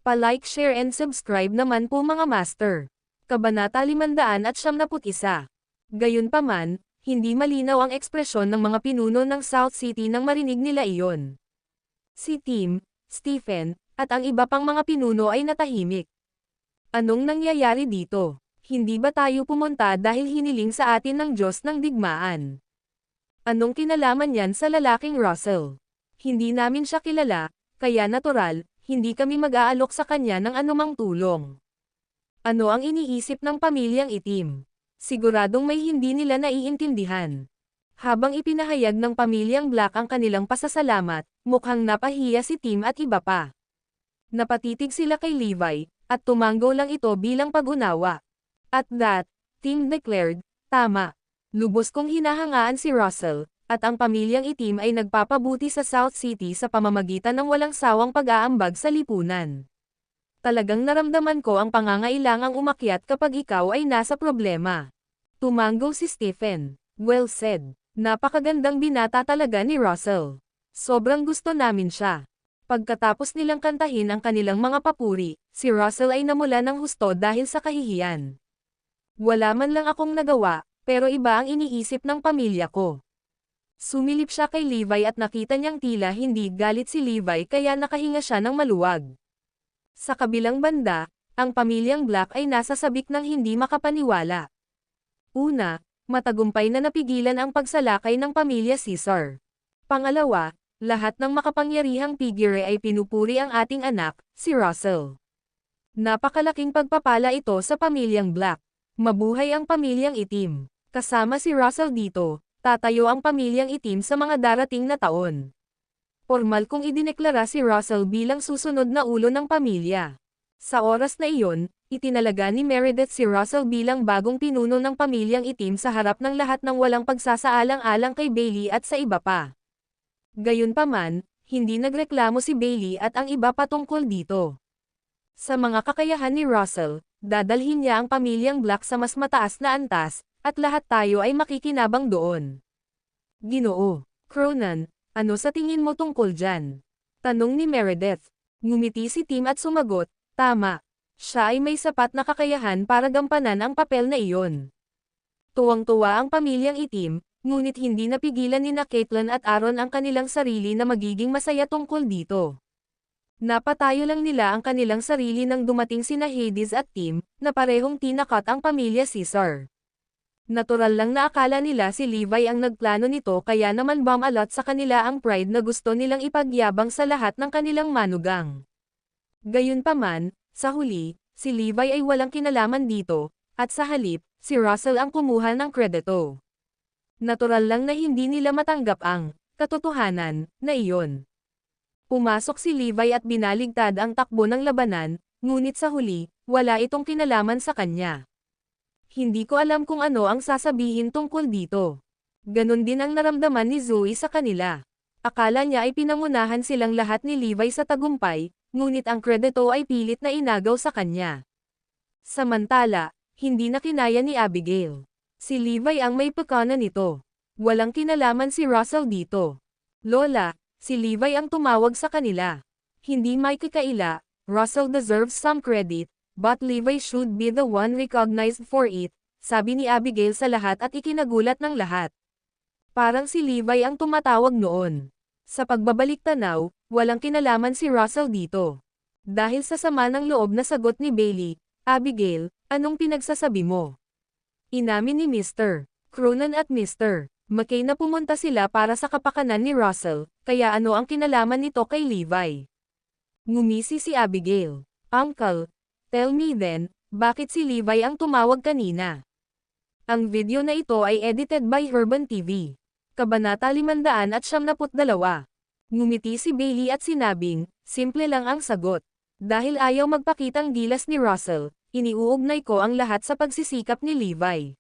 Pa-like, share and subscribe naman po mga master. Kabanata 571. Gayunpaman, hindi malinaw ang ekspresyon ng mga pinuno ng South City nang marinig nila iyon. Si Tim, Stephen, at ang iba pang mga pinuno ay natahimik. Anong nangyayari dito? Hindi ba tayo pumunta dahil hiniling sa atin ng Diyos ng digmaan? Anong kinalaman yan sa lalaking Russell? Hindi namin siya kilala, kaya natural, hindi kami mag-aalok sa kanya ng anumang tulong. Ano ang iniisip ng pamilyang itim? Siguradong may hindi nila naiintindihan. Habang ipinahayag ng pamilyang Black ang kanilang pasasalamat, mukhang napahiya si Tim at iba pa. Napatitig sila kay Levi, at tumango lang ito bilang pag-unawa. At that, Tim declared, tama. Lubos kong hinahangaan si Russell, at ang pamilyang itim ay nagpapabuti sa South City sa pamamagitan ng walang sawang pag-aambag sa lipunan. Talagang naramdaman ko ang pangangailangang umakyat kapag ikaw ay nasa problema. Tumango si Stephen. Well said. Napakagandang binata talaga ni Russell. Sobrang gusto namin siya. Pagkatapos nilang kantahin ang kanilang mga papuri, si Russell ay namula ng husto dahil sa kahihiyan. Wala man lang akong nagawa, pero iba ang iniisip ng pamilya ko. Sumilip siya kay Levi at nakita niyang tila hindi galit si Levi kaya nakahinga siya ng maluwag. Sa kabilang banda, ang pamilyang Black ay nasa sabik ng hindi makapaniwala. Una, matagumpay na napigilan ang pagsalakay ng pamilya Caesar. Pangalawa, lahat ng makapangyarihang figure ay pinupuri ang ating anak, si Russell. Napakalaking pagpapala ito sa pamilyang Black. Mabuhay ang pamilyang itim. Kasama si Russell dito, tatayo ang pamilyang itim sa mga darating na taon. Formal kong idineklara si Russell bilang susunod na ulo ng pamilya. Sa oras na iyon, itinalaga ni Meredith si Russell bilang bagong pinuno ng pamilyang itim sa harap ng lahat ng walang pagsasaalang-alang kay Bailey at sa iba pa. Gayunpaman, hindi nagreklamo si Bailey at ang iba patungkol dito. Sa mga kakayahan ni Russell, dadalhin niya ang pamilyang Black sa mas mataas na antas, at lahat tayo ay makikinabang doon. Ginoo Cronin, ano sa tingin mo tungkol dyan? Tanong ni Meredith. Ngumiti si Tim at sumagot, tama. Siya ay may sapat na kakayahan para gampanan ang papel na iyon. Tuwang-tuwa ang pamilyang itim, ngunit hindi napigilan ni Caitlin at Aaron ang kanilang sarili na magiging masaya tungkol dito. Napatayo lang nila ang kanilang sarili nang dumating sina Hades at Tim, na parehong tinakat ang pamilya Caesar. Natural lang na akala nila si Levi ang nagplano nito kaya naman bumalot sa kanila ang pride na gusto nilang ipagyabang sa lahat ng kanilang manugang. Gayunpaman, sa huli, si Levi ay walang kinalaman dito, at sa halip, si Russell ang kumuha ng kredito. Natural lang na hindi nila matanggap ang katotohanan na iyon. Pumasok si Levi at binaligtad ang takbo ng labanan, ngunit sa huli, wala itong kinalaman sa kanya. Hindi ko alam kung ano ang sasabihin tungkol dito. Ganon din ang naramdaman ni Zoe sa kanila. Akala niya ay pinangunahan silang lahat ni Levi sa tagumpay, ngunit ang kredito ay pilit na inagaw sa kanya. Samantala, hindi na kinaya ni Abigail. Si Levi ang may pagkana nito. Walang kinalaman si Russell dito. Lola, si Levi ang tumawag sa kanila. Hindi may kakaila, Russell deserves some credit, but Levi should be the one recognized for it, sabi ni Abigail sa lahat at ikinagulat ng lahat. Parang si Levi ang tumatawag noon. Sa pagbabalik tanaw, walang kinalaman si Russell dito. Dahil sa sama ng loob na sagot ni Bailey, Abigail, anong pinagsasabi mo? Inamin ni Mr. Cronin at Mr. McKay na pumunta sila para sa kapakanan ni Russell, kaya ano ang kinalaman nito kay Levi? Ngumisi si Abigail. Uncle, tell me then, bakit si Levi ang tumawag kanina? Ang video na ito ay edited by Urban TV. Kabanata 572. Ngumiti si Bailey at sinabing, simple lang ang sagot. Dahil ayaw magpakitang gilas ni Russell, iniuugnay ko ang lahat sa pagsisikap ni Levi.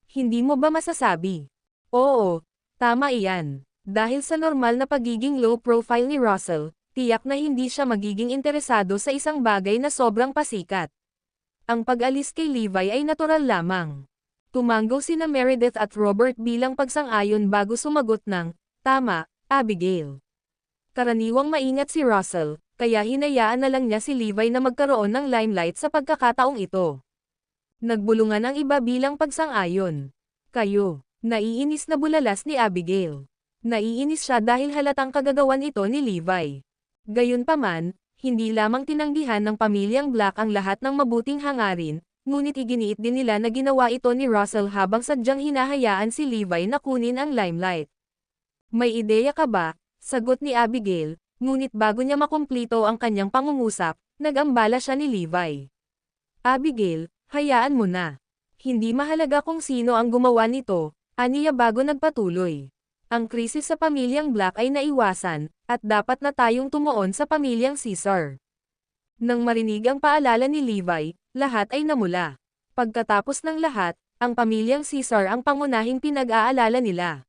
Hindi mo ba masasabi? Oo, tama iyan. Dahil sa normal na pagiging low profile ni Russell, tiyak na hindi siya magiging interesado sa isang bagay na sobrang pasikat. Ang pag-alis kay Levi ay natural lamang. Tumango sina Meredith at Robert bilang pagsang-ayon bago sumagot ng, tama, Abigail. Karaniwang maingat si Russell, kaya hinayaan na lang niya si Levi na magkaroon ng limelight sa pagkakataong ito. Nagbulungan ang iba bilang pagsang-ayon. Kayo, naiinis na bulalas ni Abigail. Naiinis siya dahil halatang kagagawan ito ni Levi. Gayunpaman, hindi lamang tinanggihan ng pamilyang Black ang lahat ng mabuting hangarin, ngunit iginiit din nila na ginawa ito ni Russell habang sadyang hinahayaan si Levi na kunin ang limelight. May ideya ka ba? Sagot ni Abigail, ngunit bago niya makumplito ang kanyang pangungusap, nag-ambala siya ni Levi. Abigail, hayaan mo na. Hindi mahalaga kung sino ang gumawa nito, aniya bago nagpatuloy. Ang krisis sa pamilyang Black ay naiwasan, at dapat na tayong tumuon sa pamilyang Caesar. Nang marinig ang paalala ni Levi, lahat ay namula. Pagkatapos ng lahat, ang pamilyang Caesar ang pangunahing pinag-aalala nila.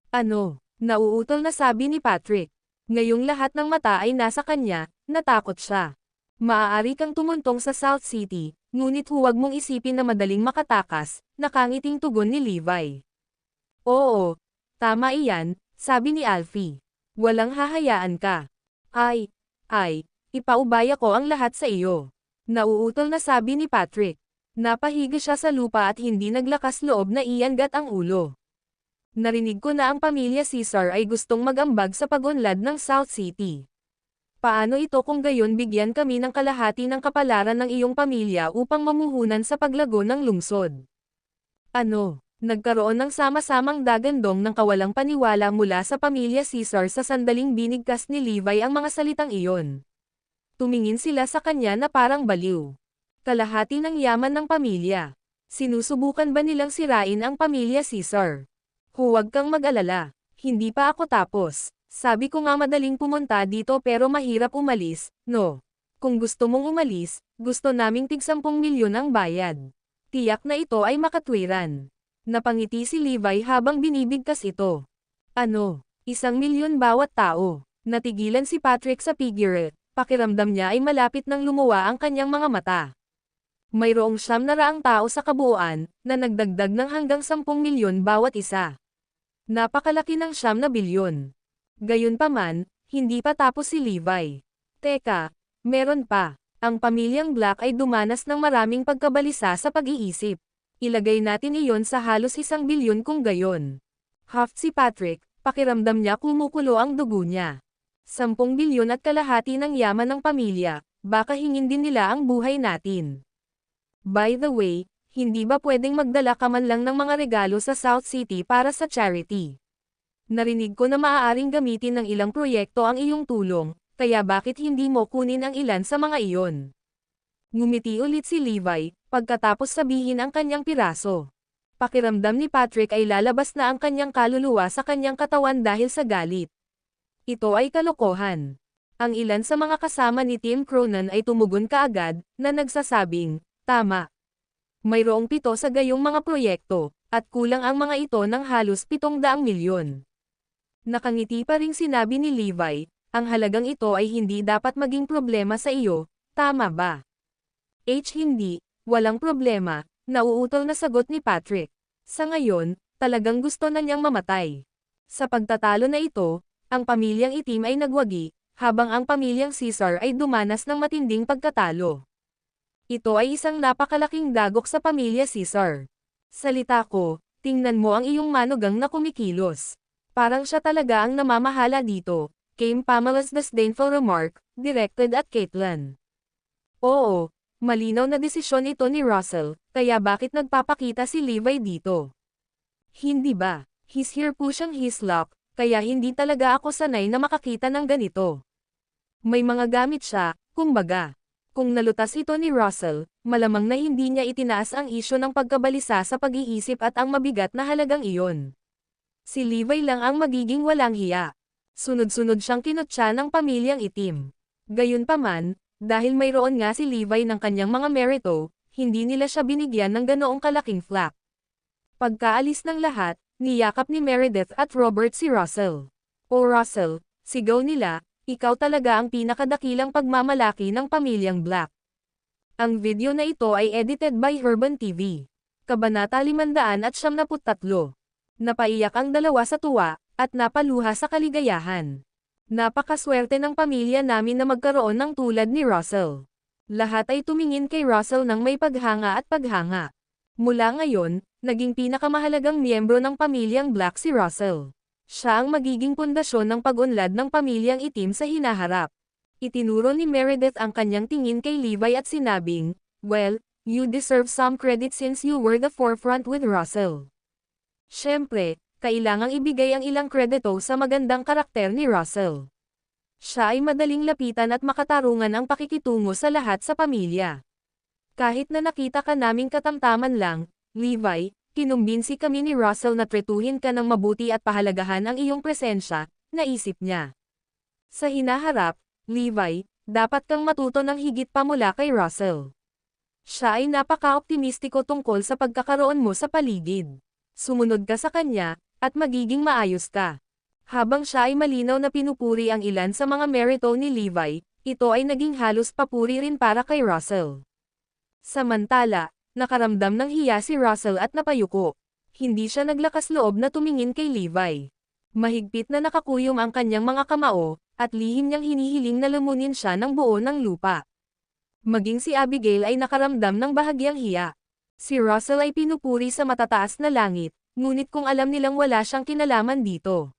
Ano? Nauutol na sabi ni Patrick. Ngayong lahat ng mata ay nasa kanya, natakot siya. Maaari kang tumuntong sa South City, ngunit huwag mong isipin na madaling makatakas, nakangiting tugon ni Levi. Oo, tama iyan, sabi ni Alfie. Walang hahayaan ka. Ay, ipaubaya ko ang lahat sa iyo. Nauutol na sabi ni Patrick. Napahiga siya sa lupa at hindi naglakas loob na iangat ang ulo. Narinig ko na ang pamilya Caesar ay gustong mag-ambag sa pag-unlad ng South City. Paano ito kung gayon bigyan kami ng kalahati ng kapalaran ng iyong pamilya upang mamuhunan sa paglago ng lungsod? Ano? Nagkaroon ng sama-samang dagandong ng kawalang paniwala mula sa pamilya Caesar sa sandaling binigkas ni Levi ang mga salitang iyon. Tumingin sila sa kanya na parang baliw. Kalahati ng yaman ng pamilya. Sinusubukan ba nilang sirain ang pamilya Caesar? Huwag kang mag-alala. Hindi pa ako tapos. Sabi ko nga madaling pumunta dito pero mahirap umalis, no? Kung gusto mong umalis, gusto naming tig 10 milyon ang bayad. Tiyak na ito ay makatwiran. Napangiti si Levi habang binibigkas ito. Ano? 1 milyon bawat tao. Natigilan si Patrick sa figure. Pakiramdam niya ay malapit nang lumuwa ang kanyang mga mata. Mayroong 900 tao sa kabuuan, na nagdagdag ng hanggang 10 milyon bawat isa. Napakalaki ng 9 bilyon. Gayunpaman, hindi pa tapos si Levi. Teka, meron pa. Ang pamilyang Black ay dumanas ng maraming pagkabalisa sa pag-iisip. Ilagay natin iyon sa halos 1 bilyon kung gayon. Huffed si Patrick, pakiramdam niya kumukulo ang dugo niya. 10 bilyon at kalahati ng yaman ng pamilya, baka hingin din nila ang buhay natin. By the way, hindi ba pwedeng magdala ka man lang ng mga regalo sa South City para sa charity? Narinig ko na maaaring gamitin ng ilang proyekto ang iyong tulong, kaya bakit hindi mo kunin ang ilan sa mga iyon? Ngumiti ulit si Levi, pagkatapos sabihin ang kanyang piraso. Pakiramdam ni Patrick ay lalabas na ang kanyang kaluluwa sa kanyang katawan dahil sa galit. Ito ay kalokohan. Ang ilan sa mga kasama ni Tim Cronin ay tumugon kaagad, na nagsasabing, tama. Mayroong 7 sa gayong mga proyekto, at kulang ang mga ito ng halos 700 milyon. Nakangiti pa ring sinabi ni Levi, ang halagang ito ay hindi dapat maging problema sa iyo, tama ba? Hindi, walang problema, nauutol na sagot ni Patrick. Sa ngayon, talagang gusto na niyang mamatay. Sa pagtatalo na ito, ang pamilyang itim ay nagwagi, habang ang pamilyang Caesar ay dumanas ng matinding pagkatalo. Ito ay isang napakalaking dagok sa pamilya Caesar. Salita ko, tingnan mo ang iyong manugang na kumikilos. Parang siya talaga ang namamahala dito, came Pamela's disdainful remark, directed at Caitlin. Oo, malinaw na desisyon ito ni Russell, kaya bakit nagpapakita si Levi dito? Hindi ba? He's here pushing his luck, kaya hindi talaga ako sanay na makakita ng ganito. May mga gamit siya, kumbaga. Kung nalutas ito ni Russell, malamang na hindi niya itinaas ang isyu ng pagkabalisa sa pag-iisip at ang mabigat na halagang iyon. Si Levi lang ang magiging walang hiya. Sunod-sunod siyang kinutya ng pamilyang itim. Gayunpaman, dahil mayroon nga si Levi ng kanyang mga merito, hindi nila siya binigyan ng ganoong kalaking flak. Pagkaalis ng lahat, niyakap ni Meredith at Robert si Russell. O Russell, sigaw nila, ikaw talaga ang pinakadakilang pagmamalaki ng pamilyang Black. Ang video na ito ay edited by Herban TV. Kabanata 573. Napaiyak ang dalawa sa tuwa, at napaluha sa kaligayahan. Napakaswerte ng pamilya namin na magkaroon ng tulad ni Russell. Lahat ay tumingin kay Russell ng may paghanga at paghanga. Mula ngayon, naging pinakamahalagang miyembro ng pamilyang Black si Russell. Siya ang magiging pundasyon ng pag-unlad ng pamilyang itim sa hinaharap. Itinuro ni Meredith ang kanyang tingin kay Levi at sinabing, "Well, you deserve some credit since you were the forefront with Russell." Siyempre, kailangang ibigay ang ilang kredito sa magandang karakter ni Russell. Siya ay madaling lapitan at makatarungan ang pakikitungo sa lahat sa pamilya. Kahit na nakita ka naming katamtaman lang, Levi, kinumbinsi kami ni Russell na tretuhin ka ng mabuti at pahalagahan ang iyong presensya, naisip niya. Sa hinaharap, Levi, dapat kang matuto ng higit pa mula kay Russell. Siya ay napaka-optimistiko tungkol sa pagkakaroon mo sa paligid. Sumunod ka sa kanya, at magiging maayos ka. Habang siya ay malinaw na pinupuri ang ilan sa mga merito ni Levi, ito ay naging halos papuri rin para kay Russell. Samantala, nakaramdam ng hiya si Russell at napayuko. Hindi siya naglakas loob na tumingin kay Levi. Mahigpit na nakakuyom ang kanyang mga kamao, at lihim niyang hinihiling na lumunin siya ng buo ng lupa. Maging si Abigail ay nakaramdam ng bahagyang hiya. Si Russell ay pinupuri sa matataas na langit, ngunit kung alam nilang wala siyang kinalaman dito.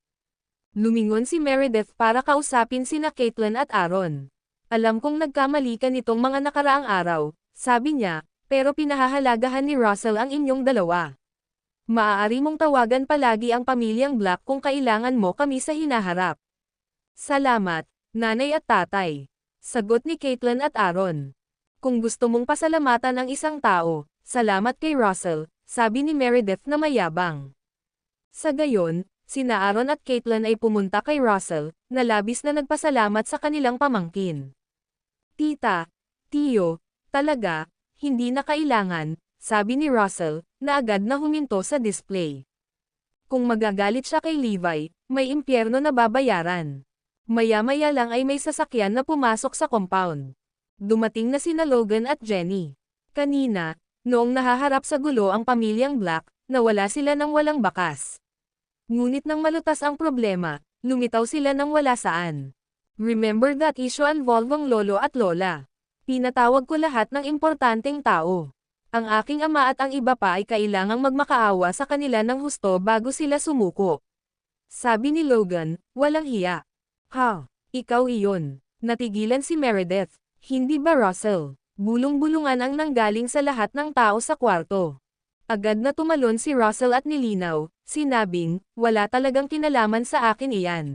Lumingon si Meredith para kausapin sina Caitlin at Aaron. "Alam kong nagkamali ka nitong mga nakaraang araw," sabi niya, "pero pinahahalagahan ni Russell ang inyong dalawa. Maaari mong tawagan palagi ang pamilyang Black kung kailangan mo kami sa hinaharap." "Salamat, nanay at tatay," sagot ni Caitlin at Aaron. "Kung gusto mong pasalamatan ang isang tao, salamat kay Russell," sabi ni Meredith na mayabang. Sa gayon, sina Aaron at Caitlin ay pumunta kay Russell, na labis na nagpasalamat sa kanilang pamangkin. "Tita, Tiyo, talaga, hindi na kailangan," sabi ni Russell, na agad na huminto sa display. Kung magagalit siya kay Levi, may impyerno na babayaran. Maya-maya lang ay may sasakyan na pumasok sa compound. Dumating na sina Logan at Jenny. Kanina, noong nahaharap sa gulo ang pamilyang Black, nawala sila ng walang bakas. Ngunit nang malutas ang problema, lumitaw sila ng wala saan. "Remember that issue involving lolo at lola? Pinatawag ko lahat ng importanteng tao. Ang aking ama at ang iba pa ay kailangang magmakaawa sa kanila ng husto bago sila sumuko." Sabi ni Logan, walang hiya. "Ha, ikaw iyon." Natigilan si Meredith. "Hindi ba Russell?" Bulong-bulungan ang nanggaling sa lahat ng tao sa kwarto. Agad na tumalon si Russell at nilinaw, sinabing, "Wala talagang kinalaman sa akin iyan."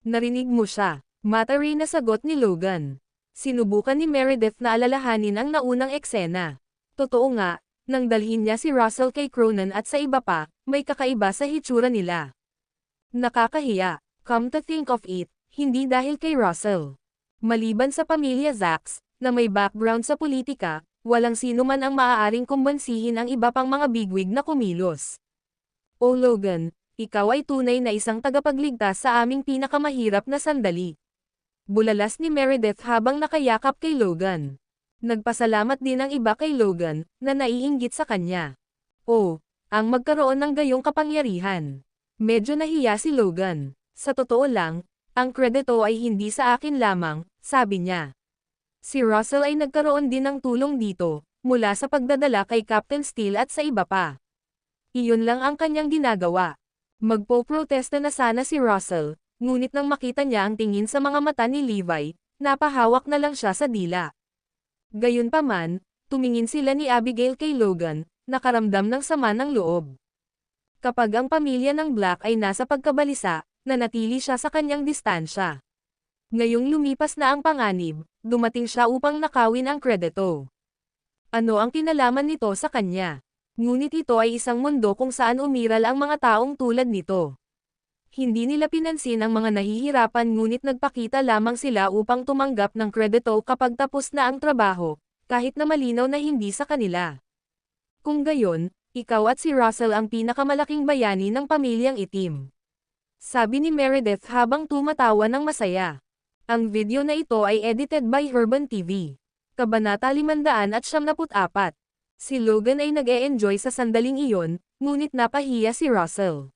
"Narinig mo siya," matari na sagot ni Logan. Sinubukan ni Meredith na alalahanin ang naunang eksena. Totoo nga, nang dalhin niya si Russell kay Cronin at sa iba pa, may kakaiba sa hitsura nila. Nakakahiya. Come to think of it, hindi dahil kay Russell. Maliban sa pamilya Zacks, na may background sa politika, walang sino man ang maaaring kumbansihin ang iba pang mga bigwig na kumilos. "O Logan, ikaw ay tunay na isang tagapagligtas sa aming pinakamahirap na sandali." Bulalas ni Meredith habang nakayakap kay Logan. Nagpasalamat din ang iba kay Logan, na naiinggit sa kanya. "Oh, ang magkaroon ng gayong kapangyarihan." Medyo nahiya si Logan. "Sa totoo lang, ang kredito ay hindi sa akin lamang," sabi niya. Si Russell ay nagkaroon din ng tulong dito, mula sa pagdadala kay Captain Steele at sa iba pa. Iyon lang ang kanyang ginagawa. Magpo-protesta na sana si Russell, ngunit nang makita niya ang tingin sa mga mata ni Levi, napahawak na lang siya sa dila. Gayunpaman, tumingin sila ni Abigail kay Logan, nakaramdam ng sama ng loob. Kapag ang pamilya ng Black ay nasa pagkabalisa, nanatili siya sa kanyang distansya. Ngayong lumipas na ang panganib, dumating siya upang nakawin ang kredito. Ano ang kinalaman nito sa kanya? Ngunit ito ay isang mundo kung saan umiral ang mga taong tulad nito. Hindi nila pinansin ang mga nahihirapan ngunit nagpakita lamang sila upang tumanggap ng kredito kapag tapos na ang trabaho, kahit na malinaw na hindi sa kanila. Kung gayon, ikaw at si Russell ang pinakamalaking bayani ng pamilyang itim. Sabi ni Meredith habang tumatawa ng masaya. Ang video na ito ay edited by Herban TV. Kabanata 574. Si Logan ay nag-e-enjoy sa sandaling iyon, ngunit napahiya si Russell.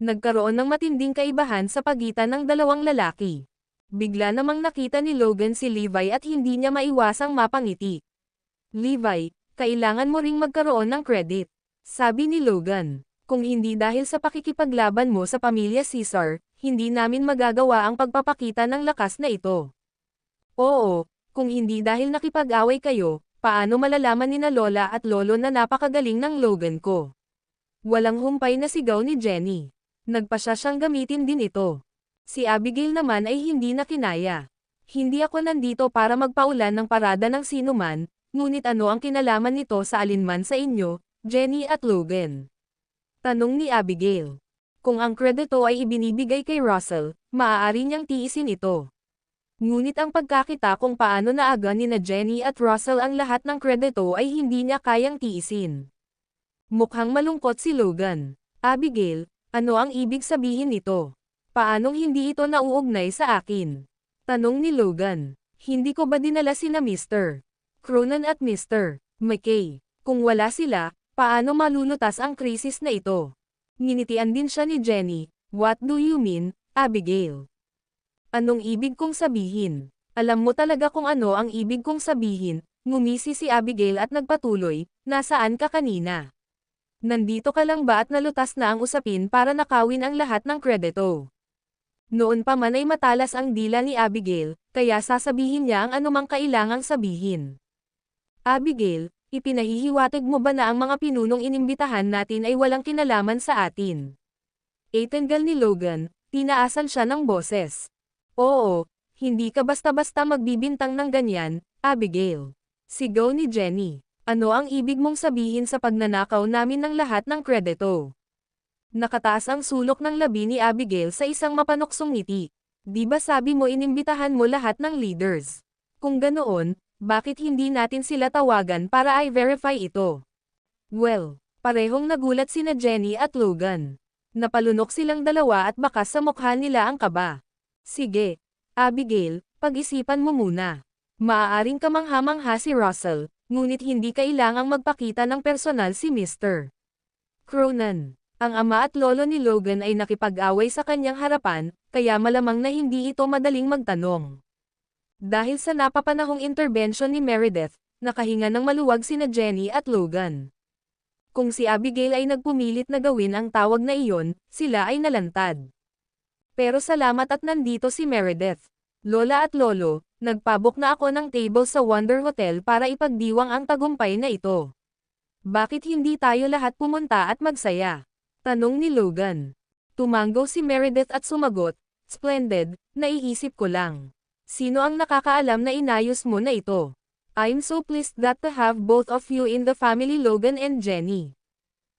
Nagkaroon ng matinding kaibahan sa pagitan ng dalawang lalaki. Bigla namang nakita ni Logan si Levi at hindi niya maiwasang mapangiti. Levi, kailangan mo ring magkaroon ng credit. Sabi ni Logan, kung hindi dahil sa pakikipaglaban mo sa pamilya Caesar, hindi namin magagawa ang pagpapakita ng lakas na ito. Oo, kung hindi dahil nakipag-away kayo, paano malalaman ni na Lola at Lolo na napakagaling ng Logan ko? Walang humpay na sigaw ni Jenny. Nagpasya siyang gamitin din ito. Si Abigail naman ay hindi na kinaya. Hindi ako nandito para magpaulan ng parada ng sinuman, ngunit ano ang kinalaman nito sa alinman sa inyo, Jenny at Logan? Tanong ni Abigail. Kung ang kredito ay ibinibigay kay Russell, maaari niyang tiisin ito. Ngunit ang pagkakita kung paano naaga ni na Jenny at Russell ang lahat ng kredito ay hindi niya kayang tiisin. Mukhang malungkot si Logan. Abigail, ano ang ibig sabihin nito? Paanong hindi ito nauugnay sa akin? Tanong ni Logan. Hindi ko ba dinala sina Mr. Cronin at Mr. McKay? Kung wala sila, paano malulutas ang krisis na ito? Nginitian din siya ni Jenny. What do you mean, Abigail? Anong ibig kong sabihin? Alam mo talaga kung ano ang ibig kong sabihin, ngumisi si Abigail at nagpatuloy, nasaan ka kanina? Nandito ka lang ba at nalutas na ang usapin para nakawin ang lahat ng kredito? Noon pa man ay matalas ang dila ni Abigail, kaya sasabihin niya ang anumang kailangang sabihin. Abigail, ipinahihiwatig mo ba na ang mga pinunong inimbitahan natin ay walang kinalaman sa atin? Tingal ni Logan, tinaasan siya ng boses. Oo, hindi ka basta-basta magbibintang ng ganyan, Abigail. Sigaw ni Jenny. Ano ang ibig mong sabihin sa pagnanakaw namin ng lahat ng kredito? Nakataas ang sulok ng labi ni Abigail sa isang mapanuksong ngiti. Di ba sabi mo inimbitahan mo lahat ng leaders? Kung ganoon, bakit hindi natin sila tawagan para i-verify ito? Well, parehong nagulat sina Jenny at Logan. Napalunok silang dalawa at bakas sa mukha nila ang kaba. Sige, Abigail, pag-isipan mo muna. Maaaring kamangha-mangha si Russell, ngunit hindi kailangang magpakita ng personal si Mr. Cronin. Ang ama at lolo ni Logan ay nakipag-away sa kanyang harapan, kaya malamang na hindi ito madaling magtanong. Dahil sa napapanahong intervention ni Meredith, nakahinga ng maluwag sina Jenny at Logan. Kung si Abigail ay nagpumilit na gawin ang tawag na iyon, sila ay nalantad. Pero salamat at nandito si Meredith. Lola at Lolo, nagpabook na ako ng table sa Wonder Hotel para ipagdiwang ang tagumpay na ito. Bakit hindi tayo lahat pumunta at magsaya? Tanong ni Logan. Tumango si Meredith at sumagot, Splendid, naiisip ko lang. Sino ang nakakaalam na inayos mo na ito? I'm so pleased that to have both of you in the family, Logan and Jenny.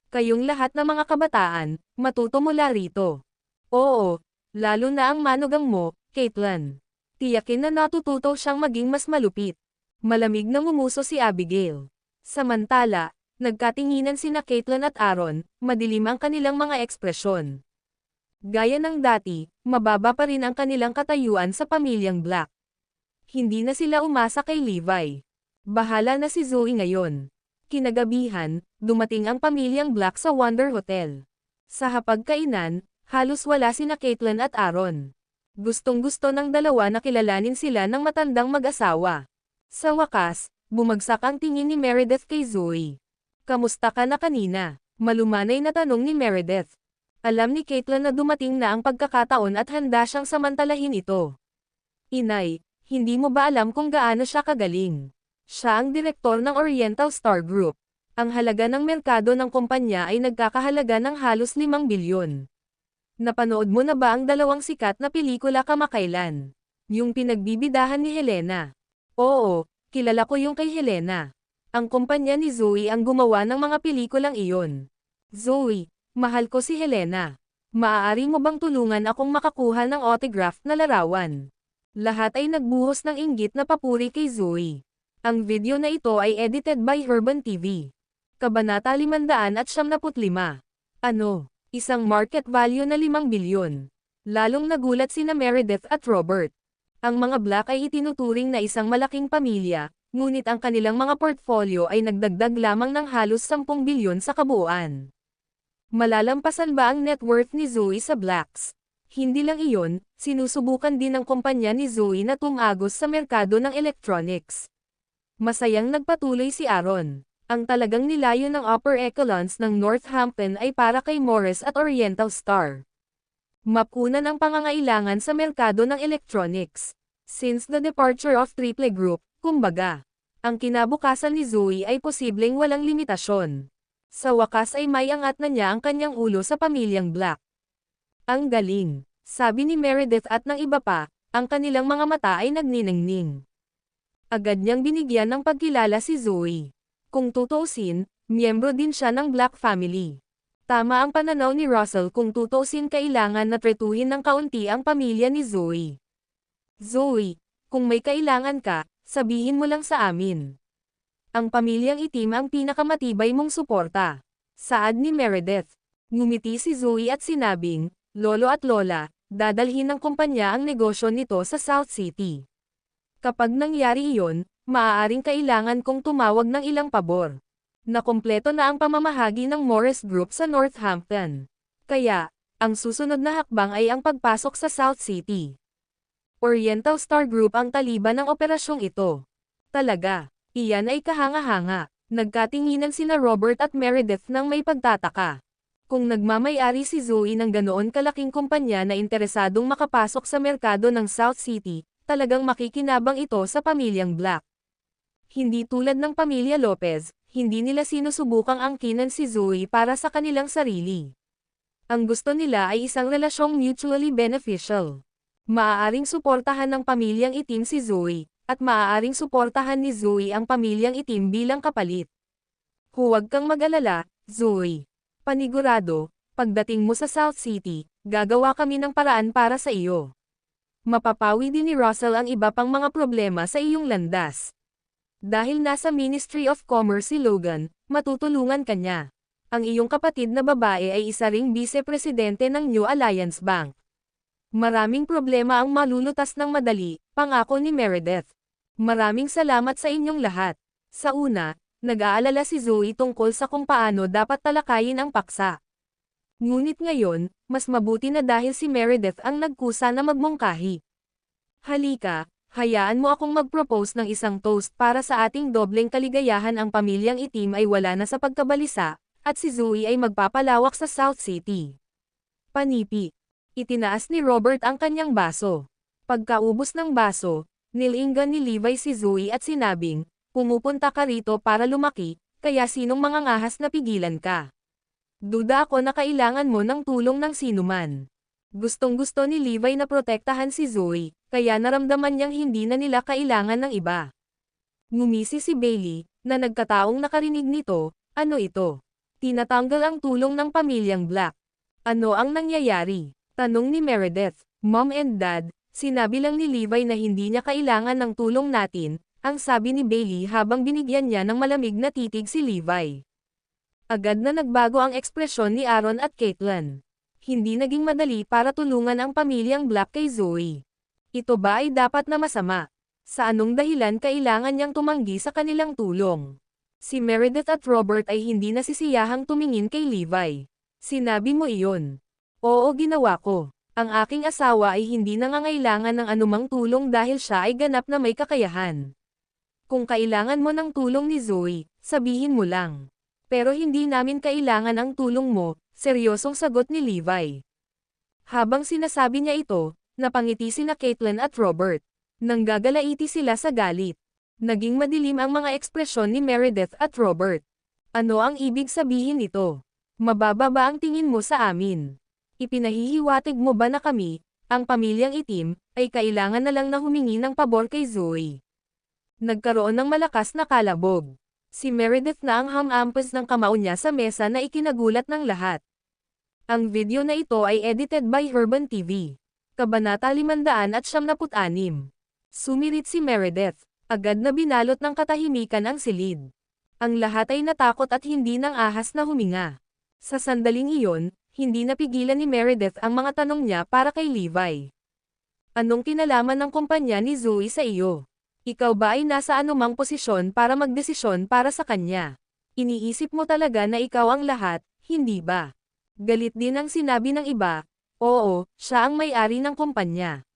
Kayong lahat na mga kabataan, matuto mula rito. Oo, lalo na ang manugang mo, Caitlin. Tiyakin na natututo siyang maging mas malupit. Malamig na ngumuso si Abigail. Samantala, nagkatinginan sina Caitlin at Aaron, madilim ang kanilang mga ekspresyon. Gaya ng dati, mababa pa rin ang kanilang katayuan sa pamilyang Black. Hindi na sila umasa kay Levi. Bahala na si Zoe ngayon. Kinagabihan, dumating ang pamilyang Black sa Wonder Hotel. Sa hapagkainan, halos wala sina Caitlin at Aaron. Gustong-gusto ng dalawa na kilalanin sila ng matandang mag-asawa. Sa wakas, bumagsak ang tingin ni Meredith kay Zoe. Kamusta ka na kanina? Malumanay na tanong ni Meredith. Alam ni Caitlin na dumating na ang pagkakataon at handa siyang samantalahin ito. Inay, hindi mo ba alam kung gaano siya kagaling? Siya ang direktor ng Oriental Star Group. Ang halaga ng merkado ng kumpanya ay nagkakahalaga ng halos 5 bilyon. Napanood mo na ba ang dalawang sikat na pelikula kamakailan? Yung pinagbibidahan ni Helena. Oo, kilala ko yung kay Helena. Ang kumpanya ni Zoe ang gumawa ng mga pelikulang iyon. Zoe, mahal ko si Helena. Maaari mo bang tulungan akong makakuha ng autograph na larawan? Lahat ay nagbuhos ng inggit na papuri kay Zoe. Ang video na ito ay edited by Urban TV. Kabanata 575. Ano? Isang market value na 5 bilyon. Lalong nagulat sina Meredith at Robert. Ang mga Black ay itinuturing na isang malaking pamilya, ngunit ang kanilang mga portfolio ay nagdagdag lamang ng halos 10 bilyon sa kabuuan. Malalampasan ba ang net worth ni Zoe sa Blacks? Hindi lang iyon, sinusubukan din ng kumpanya ni Zoe na tumagos sa merkado ng electronics. Masayang nagpatuloy si Aaron. Ang talagang nilayo ng upper echelons ng Northampton ay para kay Morris at Oriental Star. Mapunan ang pangangailangan sa merkado ng electronics. Since the departure of Triple Group, kumbaga, ang kinabukasan ni Zoe ay posibleng walang limitasyon. Sa wakas ay may angat na niya ang kanyang ulo sa pamilyang Black. Ang galing, sabi ni Meredith at ng iba pa, ang kanilang mga mata ay nagniningning. Agad niyang binigyan ng pagkilala si Zoe. Kung tutuusin, miyembro din siya ng Black family. Tama ang pananaw ni Russell kung tutuusin kailangan na tretuhin ng kaunti ang pamilya ni Zoe. Zoe, kung may kailangan ka, sabihin mo lang sa amin. Ang pamilyang itim ang pinakamatibay mong suporta. Saad ni Meredith. Ngumiti si Zoe at sinabing, Lolo at Lola, dadalhin ng kumpanya ang negosyo nito sa South City. Kapag nangyari iyon, maaaring kailangan kong tumawag ng ilang pabor. Nakumpleto na ang pamamahagi ng Morris Group sa Northampton. Kaya, ang susunod na hakbang ay ang pagpasok sa South City. Oriental Star Group ang taliban ng operasyong ito. Talaga, iyan ay kahanga-hanga. Nagkatinginan sina Robert at Meredith nang may pagtataka. Kung nagmamay-ari si Zoe ng ganoon kalaking kumpanya na interesadong makapasok sa merkado ng South City, talagang makikinabang ito sa pamilyang Black. Hindi tulad ng pamilya Lopez, hindi nila sinusubukang angkinan si Zoe para sa kanilang sarili. Ang gusto nila ay isang relasyong mutually beneficial. Maaaring suportahan ng pamilyang itim si Zoe, at maaaring suportahan ni Zoe ang pamilyang itim bilang kapalit. Huwag kang mag-alala, Zoe. Panigurado, pagdating mo sa South City, gagawa kami ng paraan para sa iyo. Mapapawi din ni Russell ang iba pang mga problema sa iyong landas. Dahil nasa Ministry of Commerce si Logan, matutulungan ka niya. Ang iyong kapatid na babae ay isa ring vice-presidente ng New Alliance Bank. Maraming problema ang malulutas ng madali, pangako ni Meredith. Maraming salamat sa inyong lahat. Sa una, nag-aalala si Zoe tungkol sa kung paano dapat talakayin ang paksa. Ngunit ngayon, mas mabuti na dahil si Meredith ang nagkusa na magmungkahi. Halika, hayaan mo akong mag-propose ng isang toast para sa ating dobleng kaligayahan. Ang pamilyang itim ay wala na sa pagkabalisa, at si Zoe ay magpapalawak sa South City. Panipi. Itinaas ni Robert ang kanyang baso. Pagkaubos ng baso, nilingan ni Levi si Zoe at sinabing, pumupunta ka rito para lumaki, kaya sinong mangangahas na pigilan ka? Duda ako na kailangan mo ng tulong ng sinuman. Gustong-gusto ni Levi na protektahan si Zoe, kaya naramdaman niyang hindi na nila kailangan ng iba. Ngumisi si Bailey, na nagkataong nakarinig nito, ano ito? Tinatanggal ang tulong ng pamilyang Black. Ano ang nangyayari? Tanong ni Meredith. Mom and Dad, sinabi lang ni Levi na hindi niya kailangan ng tulong natin, ang sabi ni Bailey habang binigyan niya ng malamig na titig si Levi. Agad na nagbago ang ekspresyon ni Aaron at Caitlin. Hindi naging madali para tulungan ang pamilyang Black kay Zoe. Ito ba ay dapat na masama? Sa anong dahilan kailangan niyang tumanggi sa kanilang tulong? Si Meredith at Robert ay hindi nasisiyahang tumingin kay Levi. Sinabi mo iyon. Oo, ginawa ko. Ang aking asawa ay hindi nangangailangan ng anumang tulong dahil siya ay ganap na may kakayahan. Kung kailangan mo ng tulong ni Zoe, sabihin mo lang. Pero hindi namin kailangan ang tulong mo, seryosong sagot ni Levi. Habang sinasabi niya ito, napangiti sina Caitlin at Robert. Nanggagalaiti sila sa galit. Naging madilim ang mga ekspresyon ni Meredith at Robert. Ano ang ibig sabihin nito? Mababa ba ang tingin mo sa amin? Ipinahihiwatig mo ba na kami, ang pamilyang itim, ay kailangan na lang na humingi ng pabor kay Zoe? Nagkaroon ng malakas na kalabog. Si Meredith na ang hamampas ng kamao niya sa mesa na ikinagulat ng lahat. Ang video na ito ay edited by Herban TV. Kabanata 576. Sumirit si Meredith. Agad na binalot ng katahimikan ang silid. Ang lahat ay natakot at hindi nang ahas na huminga. Sa sandaling iyon, hindi napigilan ni Meredith ang mga tanong niya para kay Levi. Anong kinalaman ng kumpanya ni Zoe sa iyo? Ikaw ba ay nasa anumang posisyon para magdesisyon para sa kanya? Iniisip mo talaga na ikaw ang lahat, hindi ba? Galit din ang sinabi ng iba, oo, siya ang may-ari ng kumpanya.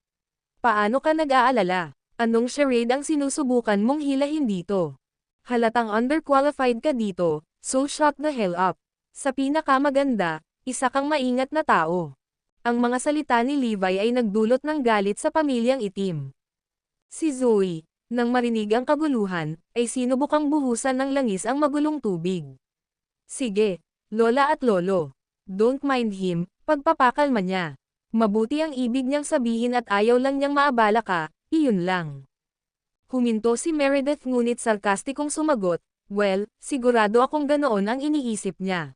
Paano ka nag-aalala? Anong charade ang sinusubukan mong hilahin dito? Halatang underqualified ka dito, so shut the hell up. Sa pinakamaganda, isa kang maingat na tao. Ang mga salita ni Levi ay nagdulot ng galit sa pamilyang itim. Si Zoe, nang marinig ang kaguluhan, ay sinubukang buhusan ng langis ang magulong tubig. Sige, lola at lolo. Don't mind him, pagpapakalma niya. Mabuti ang ibig niyang sabihin at ayaw lang niyang maabala ka, iyon lang. Huminto si Meredith ngunit sarkastikong sumagot, well, sigurado akong ganoon ang iniisip niya.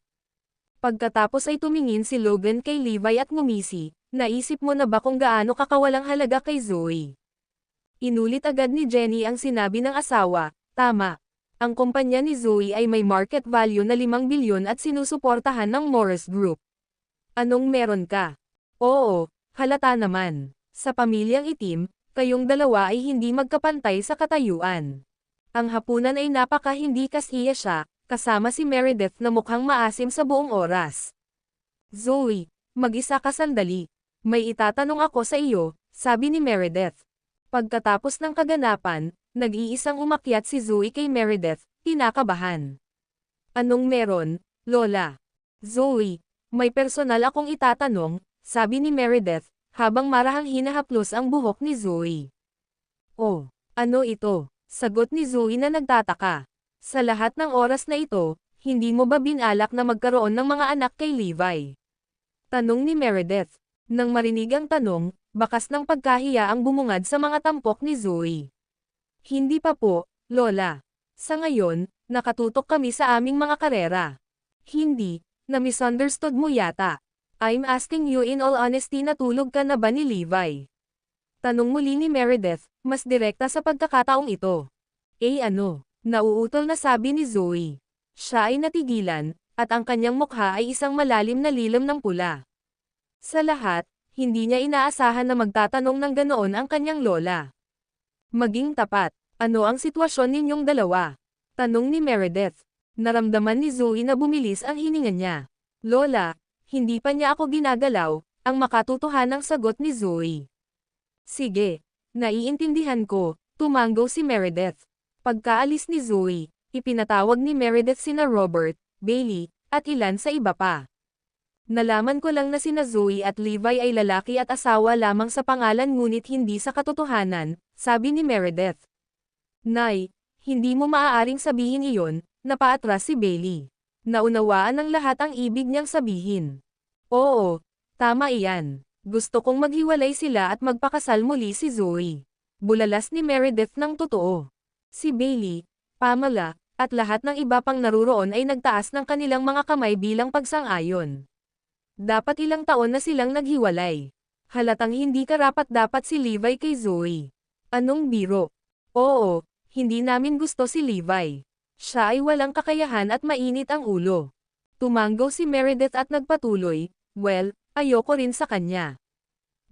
Pagkatapos ay tumingin si Logan kay Levi at ngumisi, naisip mo na ba kung gaano kakawalang halaga kay Zoe? Inulit agad ni Jenny ang sinabi ng asawa, tama. Ang kumpanya ni Zoe ay may market value na 5 bilyon at sinusuportahan ng Morris Group. Anong meron ka? Oo, halata naman. Sa pamilyang itim, kayong dalawa ay hindi magkapantay sa katayuan. Ang hapunan ay napaka-hindi kasiya siya, kasama si Meredith na mukhang maasim sa buong oras. Zoe, mag-isa ka sandali. May itatanong ako sa iyo, sabi ni Meredith. Pagkatapos ng kaganapan, nag-iisang umakyat si Zoe kay Meredith, kinakabahan. Anong meron, Lola? Zoe, may personal akong itatanong, sabi ni Meredith, habang marahang hinahaplos ang buhok ni Zoe. Oh, ano ito? Sagot ni Zoe na nagtataka. Sa lahat ng oras na ito, hindi mo ba binalak na magkaroon ng mga anak kay Levi? Tanong ni Meredith. Nang marinig ang tanong, bakas ng pagkahiya ang bumungad sa mga tampok ni Zoe. Hindi pa po, Lola. Sa ngayon, nakatutok kami sa aming mga karera. Hindi, na-misunderstood mo yata. I'm asking you in all honesty, natulog ka na ba ni Levi? Tanong muli ni Meredith, mas direkta sa pagkakataong ito. Ano? Nauutol na sabi ni Zoe. Siya ay natigilan, at ang kanyang mukha ay isang malalim na lilim ng pula. Sa lahat, hindi niya inaasahan na magtatanong ng ganoon ang kanyang lola. Maging tapat, ano ang sitwasyon ninyong dalawa? Tanong ni Meredith. Naramdaman ni Zoe na bumilis ang hininga niya. Lola, hindi pa niya ako ginagalaw, ang makatotohanang sagot ni Zoe. Sige, naiintindihan ko, tumanggo si Meredith. Pagkaalis ni Zoe, ipinatawag ni Meredith sina Robert, Bailey, at ilan sa iba pa. Nalaman ko lang na sina Zoe at Levi ay lalaki at asawa lamang sa pangalan ngunit hindi sa katotohanan, sabi ni Meredith. Nay, hindi mo maaaring sabihin iyon, napaatras si Bailey. Naunawaan ng lahat ang ibig niyang sabihin. Oo, tama iyan. Gusto kong maghiwalay sila at magpakasal muli si Zoe. Bulalas ni Meredith ng totoo. Si Bailey, Pamela, at lahat ng iba pang naruroon ay nagtaas ng kanilang mga kamay bilang pagsang-ayon. Dapat ilang taon na silang naghiwalay. Halatang hindi karapat-dapat si Levi kay Zoe. Anong biro? Oo, hindi namin gusto si Levi. Siya ay walang kakayahan at mainit ang ulo. Tumanggo si Meredith at nagpatuloy, well, ayoko rin sa kanya.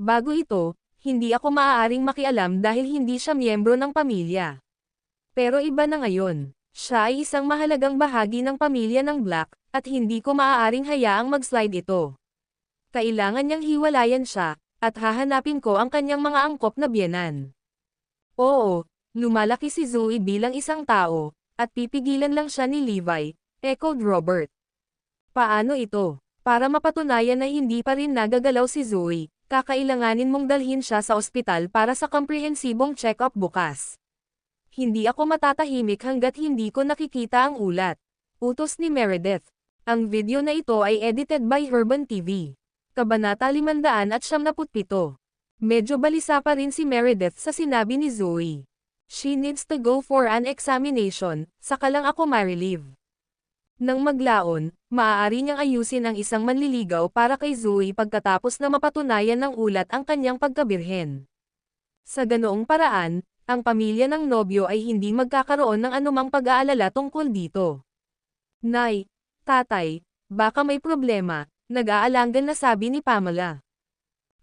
Bago ito, hindi ako maaaring makialam dahil hindi siya miyembro ng pamilya. Pero iba na ngayon, siya ay isang mahalagang bahagi ng pamilya ng Black, at hindi ko maaaring hayaang mag-slide ito. Kailangan niyang hiwalayan siya, at hahanapin ko ang kanyang mga angkop na biyenan. Oo, lumalaki si Zoe bilang isang tao, at pipigilan lang siya ni Levi, echoed Robert. Paano ito? Para mapatunayan na hindi pa rin nagagalaw si Zoe, kakailanganin mong dalhin siya sa ospital para sa komprehensibong check-up bukas. Hindi ako matatahimik hanggat hindi ko nakikita ang ulat. Utos ni Meredith. Ang video na ito ay edited by Herban TV. Kabanata 577. Medyo balisa pa rin si Meredith sa sinabi ni Zoe. She needs to go for an examination, saka lang ako ma-relieve. Nang maglaon, maaari niyang ayusin ang isang manliligaw para kay Zoe pagkatapos na mapatunayan ng ulat ang kanyang pagkabirhen. Sa ganoong paraan, ang pamilya ng nobyo ay hindi magkakaroon ng anumang pag-aalala tungkol dito. Nay, tatay, baka may problema, nag-aalangan na sabi ni Pamela.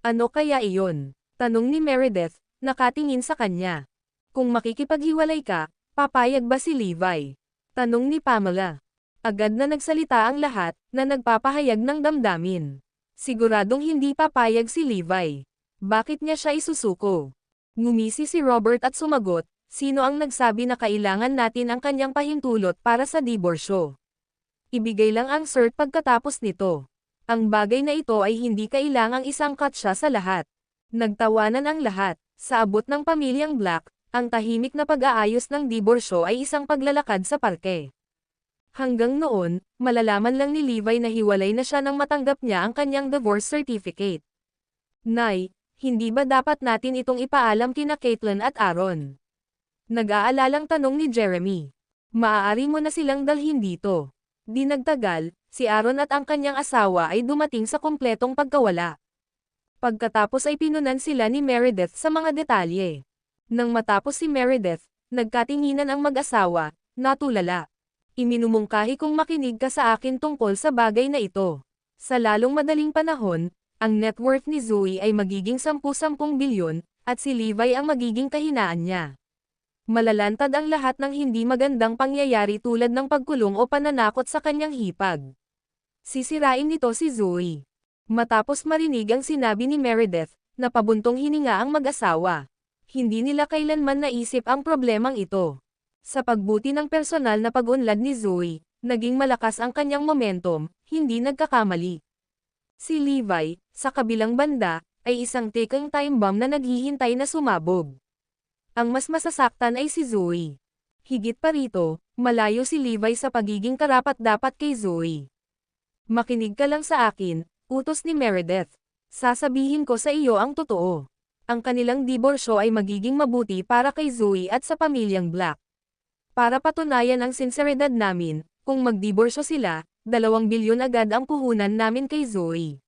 Ano kaya iyon? Tanong ni Meredith, nakatingin sa kanya. Kung makikipaghiwalay ka, papayag ba si Levi? Tanong ni Pamela. Agad na nagsalita ang lahat, na nagpapahayag ng damdamin. Siguradong hindi papayag si Levi. Bakit niya siya isusuko? Ngumisi si Robert at sumagot, sino ang nagsabi na kailangan natin ang kanyang pahintulot para sa diborsyo? Ibigay lang ang cert pagkatapos nito. Ang bagay na ito ay hindi kailangang isangkat siya sa lahat. Nagtawanan ang lahat. Sa abot ng pamilyang Black, ang tahimik na pag-aayos ng diborsyo ay isang paglalakad sa parke. Hanggang noon, malalaman lang ni Levi na hiwalay na siya nang matanggap niya ang kanyang divorce certificate. Nay, hindi ba dapat natin itong ipaalam kina Caitlyn at Aaron? Nag-aalalang tanong ni Jeremy. Maaari mo na silang dalhin dito. Di nagtagal, si Aaron at ang kanyang asawa ay dumating sa kumpletong pagkawala. Pagkatapos ay pinunan sila ni Meredith sa mga detalye. Nang matapos si Meredith, nagkatinginan ang mag-asawa, natulala. Iminumungkahi kong makinig ka sa akin tungkol sa bagay na ito. Sa lalong madaling panahon, ang net worth ni Zoe ay magiging 10-10 bilyon, at si Levi ang magiging kahinaan niya. Malalantad ang lahat ng hindi magandang pangyayari tulad ng pagkulong o pananakot sa kanyang hipag. Sisirain nito si Zoe. Matapos marinig ang sinabi ni Meredith, napabuntong hininga ang mag-asawa. Hindi nila kailanman naisip ang problemang ito. Sa pagbuti ng personal na pag-unlad ni Zoe, naging malakas ang kanyang momentum, hindi nagkakamali. Si Levi, sa kabilang banda, ay isang ticking time bomb na naghihintay na sumabog. Ang mas masasaktan ay si Zoe. Higit pa rito, malayo si Levi sa pagiging karapat-dapat kay Zoe. Makinig ka lang sa akin, utos ni Meredith. Sasabihin ko sa iyo ang totoo. Ang kanilang diborsyo ay magiging mabuti para kay Zoe at sa pamilyang Black. Para patunayan ang sinseridad namin, kung magdiborsyo sila, 2 bilyon agad ang puhunan namin kay Zoe.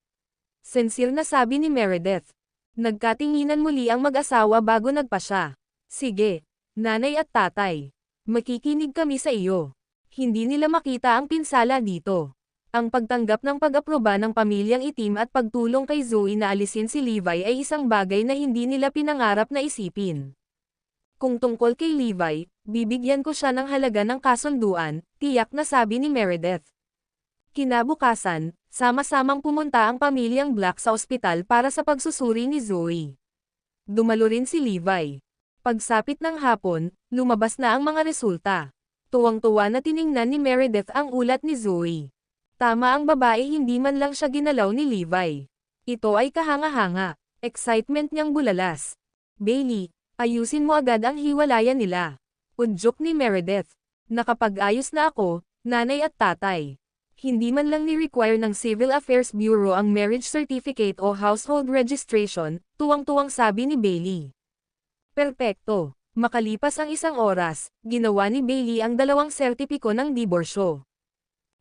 Sincere na sabi ni Meredith. Nagkatinginan muli ang mag-asawa bago nagpasya. Sige, nanay at tatay. Makikinig kami sa iyo. Hindi nila makita ang pinsala dito. Ang pagtanggap ng pag-aproba ng pamilyang itim at pagtulong kay Zoe na alisin si Levi ay isang bagay na hindi nila pinangarap na isipin. Kung tungkol kay Levi, bibigyan ko siya ng halaga ng kasunduan, tiyak na sabi ni Meredith. Kinabukasan, sama-samang pumunta ang pamilyang Black sa ospital para sa pagsusuri ni Zoe. Dumalo rin si Levi. Pagsapit ng hapon, lumabas na ang mga resulta. Tuwang-tuwa na tiningnan ni Meredith ang ulat ni Zoe. Tama ang babae, hindi man lang siya ginalaw ni Levi. Ito ay kahanga-hanga. Excitement niyang bulalas. Bailey, ayusin mo agad ang hiwalayan nila. Udyok ni Meredith. Nakapag-ayos na ako, nanay at tatay. Hindi man lang ni-require ng Civil Affairs Bureau ang marriage certificate o household registration, tuwang-tuwang sabi ni Bailey. Perpekto. Makalipas ang 1 oras, ginawa ni Bailey ang 2 sertipiko ng diborsyo.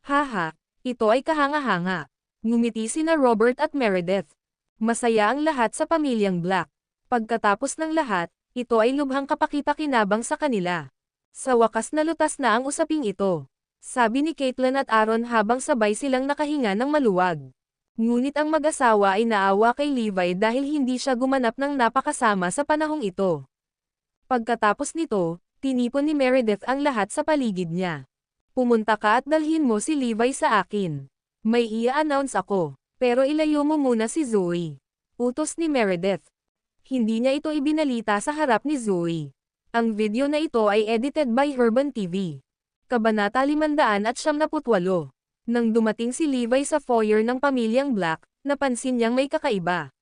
Haha, ito ay kahanga-hanga. Ngumiti sina Robert at Meredith. Masaya ang lahat sa pamilyang Black. Pagkatapos ng lahat, ito ay lubhang kapaki-pakinabang sa kanila. Sa wakas nalutas na ang usaping ito. Sabi ni Caitlyn at Aaron habang sabay silang nakahinga ng maluwag. Ngunit ang mag-asawa ay naawa kay Levi dahil hindi siya gumanap ng napakasama sa panahong ito. Pagkatapos nito, tinipon ni Meredith ang lahat sa paligid niya. Pumunta ka at dalhin mo si Levi sa akin. May i-announce ako, pero ilayo mo muna si Zoe. Utos ni Meredith. Hindi niya ito ibinalita sa harap ni Zoe. Ang video na ito ay edited by Herban TV. Kabanata 578. Nang dumating si Levi sa foyer ng pamilyang Black, napansin niyang may kakaiba.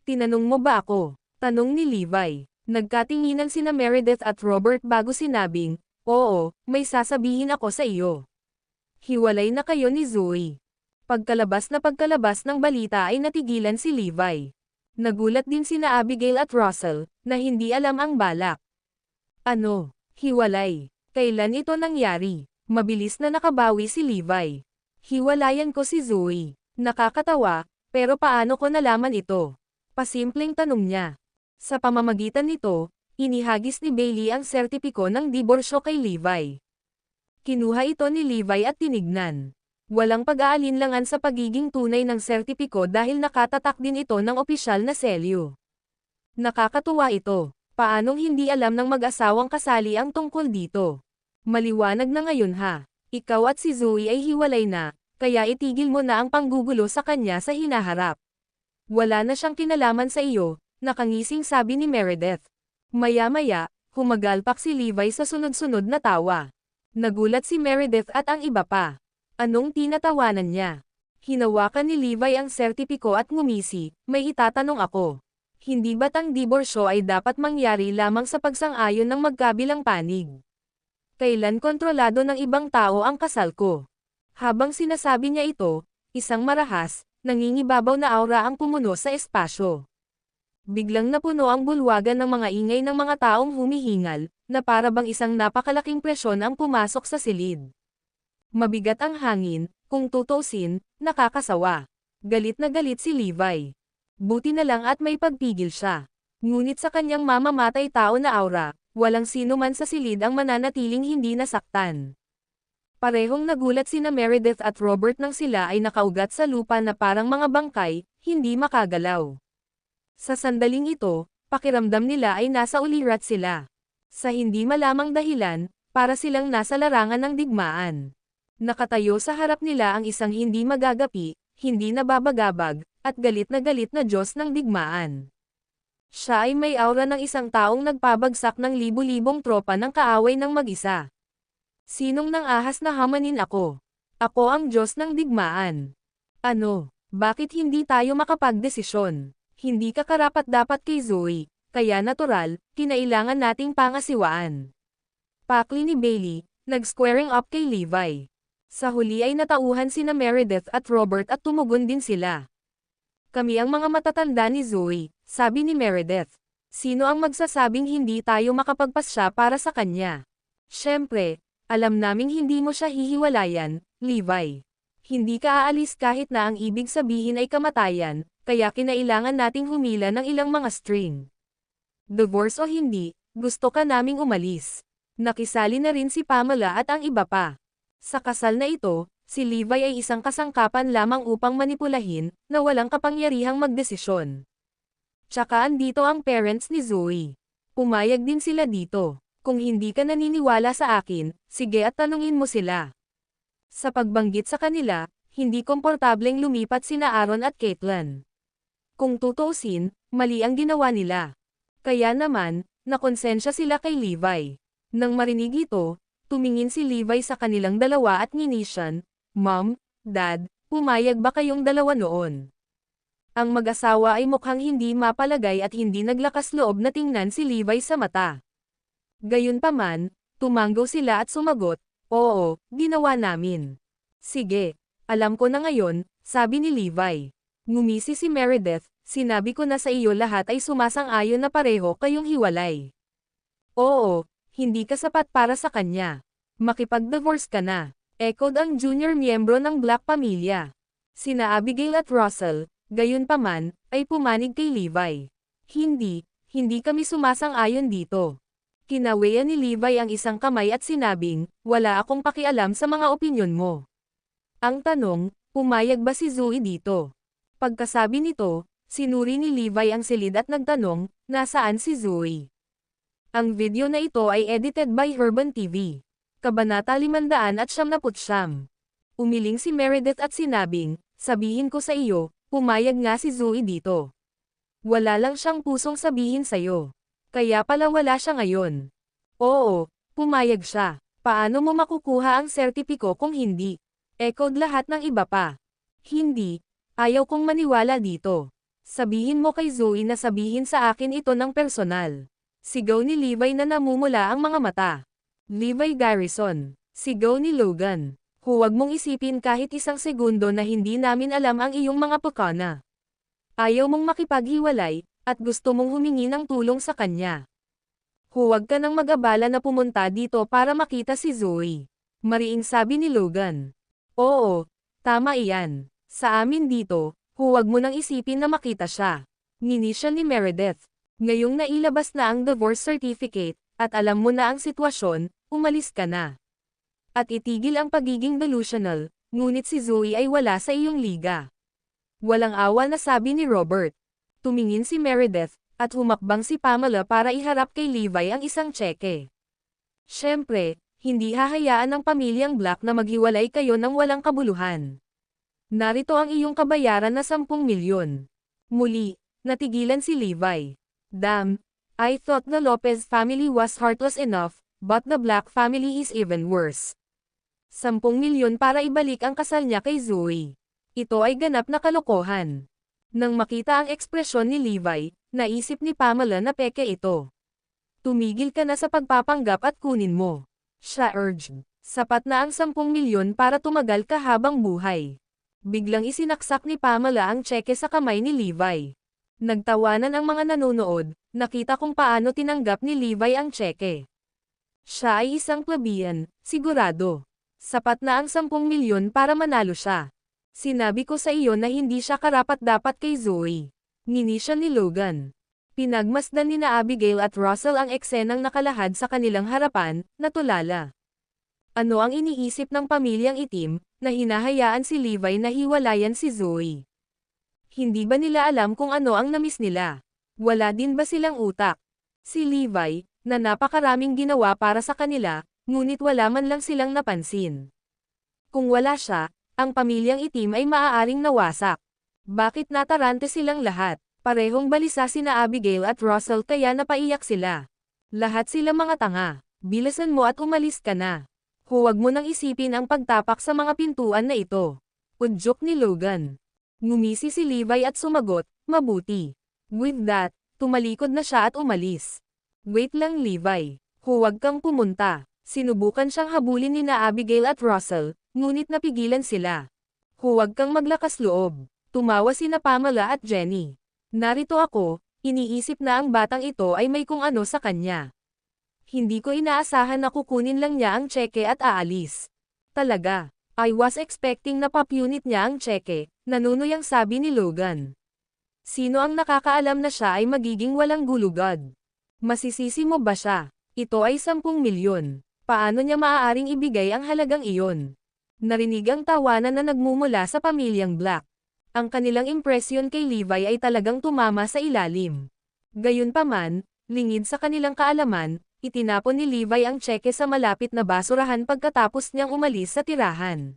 Tinanong mo ba ako? Tanong ni Levi. Nagkatinginan sina Meredith at Robert bago sinabing, oo, may sasabihin ako sa iyo. Hiwalay na kayo ni Zoe. Pagkalabas ng balita ay natigilan si Levi. Nagulat din sina Abigail at Russell, na hindi alam ang balak. Ano? Hiwalay? Kailan ito nangyari? Mabilis na nakabawi si Levi. Hiwalayan ko si Zoe. Nakakatawa, pero paano ko nalaman ito? Pasimpleng tanong niya. Sa pamamagitan nito, inihagis ni Bailey ang sertipiko ng diborsyo kay Levi. Kinuha ito ni Levi at tinignan. Walang pag-aalinlangan sa pagiging tunay ng sertipiko dahil nakatatak din ito ng opisyal na selyo. Nakakatuwa ito. Paanong hindi alam ng mag-asawang kasali ang tungkol dito? Maliwanag na ngayon ha. Ikaw at si Zoe ay hiwalay na, kaya itigil mo na ang panggugulo sa kanya sa hinaharap. Wala na siyang kinalaman sa iyo, nakangising sabi ni Meredith. Maya-maya, humagalpak si Levi sa sunod-sunod na tawa. Nagulat si Meredith at ang iba pa. Anong tinatawanan niya? Hinawakan ni Levi ang sertipiko at ngumisi, may itatanong ako. Hindi ba't ang diborsyo ay dapat mangyari lamang sa pagsang-ayon ng magkabilang panig? Kailan kontrolado ng ibang tao ang kasal ko? Habang sinasabi niya ito, isang marahas, nangingibabaw na aura ang pumuno sa espasyo. Biglang napuno ang bulwagan ng mga ingay ng mga taong humihingal, na para bang isang napakalaking presyon ang pumasok sa silid. Mabigat ang hangin, kung tutusin, nakakasawa. Galit na galit si Levi. Buti na lang at may pagpigil siya. Ngunit sa kanyang mamamatay tao na aura, walang sino man sa silid ang mananatiling hindi nasaktan. Parehong nagulat sina Meredith at Robert nang sila ay nakaugat sa lupa na parang mga bangkay, hindi makagalaw. Sa sandaling ito, pakiramdam nila ay nasa ulirat sila. Sa hindi malamang dahilan, para silang nasa larangan ng digmaan. Nakatayo sa harap nila ang isang hindi magagapi, hindi nababagabag, at galit na Diyos ng digmaan. Siya ay may aura ng isang taong nagpabagsak ng libu-libong tropa ng kaaway ng mag-isa. Sinong nang ahas na hamanin ako? Ako ang Diyos ng digmaan. Ano? Bakit hindi tayo makapagdesisyon? Hindi ka karapat-dapat kay Zoe, kaya natural, kinailangan nating pangasiwaan. Pakli ni Bailey, nag-squaring up kay Levi. Sa huli ay natauhan sina Meredith at Robert at tumugon din sila. Kami ang mga matatanda ni Zoe, sabi ni Meredith. Sino ang magsasabing hindi tayo makapagpasya para sa kanya? Siyempre, alam naming hindi mo siya hihiwalayan, Levi. Hindi ka aalis kahit na ang ibig sabihin ay kamatayan, kaya kinailangan nating humila ng ilang mga string. Divorce o hindi, gusto ka naming umalis. Nakisali na rin si Pamela at ang iba pa. Sa kasal na ito, si Levi ay isang kasangkapan lamang upang manipulahin, na walang kapangyarihang magdesisyon. Tsaka andito ang parents ni Zoe. Pumayag din sila dito. Kung hindi ka naniniwala sa akin, sige at tanungin mo sila. Sa pagbanggit sa kanila, hindi komportableng lumipat sina Aaron at Caitlin. Kung tutuusin, mali ang ginawa nila. Kaya naman, nakonsensya sila kay Levi. Nang marinig ito, tumingin si Levi sa kanilang dalawa at nginisyan, Mom, Dad, pumayag ba kayong dalawa noon? Ang mag-asawa ay mukhang hindi mapalagay at hindi naglakas loob na tingnan si Levi sa mata. Gayunpaman, tumanggo sila at sumagot, oo, ginawa namin. Sige, alam ko na ngayon, sabi ni Levi. Ngumisi si Meredith, sinabi ko na sa iyo lahat ay sumasang-ayon na pareho kayong hiwalay. Oo, hindi ka sapat para sa kanya. Makipag-divorce ka na. Echoed ang junior miyembro ng Black Pamilya. Sina Abigail at Russell, gayunpaman, ay pumanig kay Levi. Hindi kami sumasang-ayon dito. Kinawean ni Levi ang isang kamay at sinabing, wala akong pakialam sa mga opinyon mo. Ang tanong, pumayag ba si Zoe dito? Pagkasabi nito, sinuri ni Levi ang silid at nagtanong, nasaan si Zoe? Ang video na ito ay edited by Herban TV. Kabanata 579. Umiling si Meredith at sinabing, sabihin ko sa iyo, pumayag nga si Zoe dito. Wala lang siyang pusong sabihin sa'yo. Kaya pala wala siya ngayon. Oo, pumayag siya. Paano mo makukuha ang sertipiko kung hindi? Echoed lahat ng iba pa. Hindi, ayaw kong maniwala dito. Sabihin mo kay Zoe na sabihin sa akin ito ng personal. Sigaw ni Levi na namumula ang mga mata. Levi Garrison. Sigaw ni Logan. Huwag mong isipin kahit isang segundo na hindi namin alam ang iyong mga pukana. Ayaw mong makipaghiwalay, at gusto mong humingi ng tulong sa kanya. Huwag ka nang mag-abala na pumunta dito para makita si Zoe. Mariing sabi ni Logan. Oo, tama iyan. Sa amin dito, huwag mo nang isipin na makita siya. Nginisya ni Meredith. Ngayong nailabas na ang divorce certificate, at alam mo na ang sitwasyon, umalis ka na. At itigil ang pagiging delusional, ngunit si Zoe ay wala sa iyong liga. Walang awa na sabi ni Robert. Tumingin si Meredith, at humakbang si Pamela para iharap kay Levi ang isang tseke. Siyempre, Hindi hahayaan ng pamilyang Black na maghiwalay kayo ng walang kabuluhan. Narito ang iyong kabayaran na 10 milyon. Muli, natigilan si Levi. Damn, I thought the Lopez family was heartless enough, but the Black family is even worse. 10 milyon para ibalik ang kasal niya kay Zoe. Ito ay ganap na kalokohan. Nang makita ang ekspresyon ni Levi, naisip ni Pamela na peke ito. Tumigil ka na sa pagpapanggap at kunin mo. Siya urged. Sapat na ang 10 milyon para tumagal ka habang buhay. Biglang isinaksak ni Pamela ang tseke sa kamay ni Levi. Nagtawanan ang mga nanonood, nakita kung paano tinanggap ni Levi ang tseke. Siya ay isang plebeian, sigurado. Sapat na ang 10 milyon para manalo siya. Sinabi ko sa iyo na hindi siya karapat-dapat kay Zoe. Ngini siya ni Logan. Pinagmasdan ni na Abigail at Russell ang eksenang nakalahad sa kanilang harapan, natulala. Ano ang iniisip ng pamilyang itim, na hinahayaan si Levi na hiwalayan si Zoe? Hindi ba nila alam kung ano ang namiss nila? Wala din ba silang utak? Si Levi, na napakaraming ginawa para sa kanila, ngunit wala man lang silang napansin. Kung wala siya, ang pamilyang itim ay maaaring nawasak. Bakit natarante silang lahat? Parehong balisa sina Abigail at Russell kaya napaiyak sila. Lahat sila mga tanga. Bilisan mo at umalis ka na. Huwag mo nang isipin ang pagtapak sa mga pintuan na ito. Udyok ni Logan. Ngumisi si Levi at sumagot, mabuti. With that, tumalikod na siya at umalis. Wait lang Levi. Huwag kang pumunta. Sinubukan siyang habulin ni na Abigail at Russell, ngunit napigilan sila. Huwag kang maglakas loob. Tumawa sina Pamela at Jenny. Narito ako, iniisip na ang batang ito ay may kung ano sa kanya. Hindi ko inaasahan na kukunin lang niya ang tseke at aalis. Talaga, I was expecting na papunit niya ang tseke, nanunuyang sabi ni Logan. Sino ang nakakaalam na siya ay magiging walang gulugad? Masisisi mo ba siya? Ito ay 10 milyon. Paano niya maaaring ibigay ang halagang iyon? Narinig ang tawanan na nagmumula sa pamilyang Black. Ang kanilang impresyon kay Levi ay talagang tumama sa ilalim. Gayunpaman, lingid sa kanilang kaalaman, itinapon ni Levi ang tseke sa malapit na basurahan pagkatapos niyang umalis sa tirahan.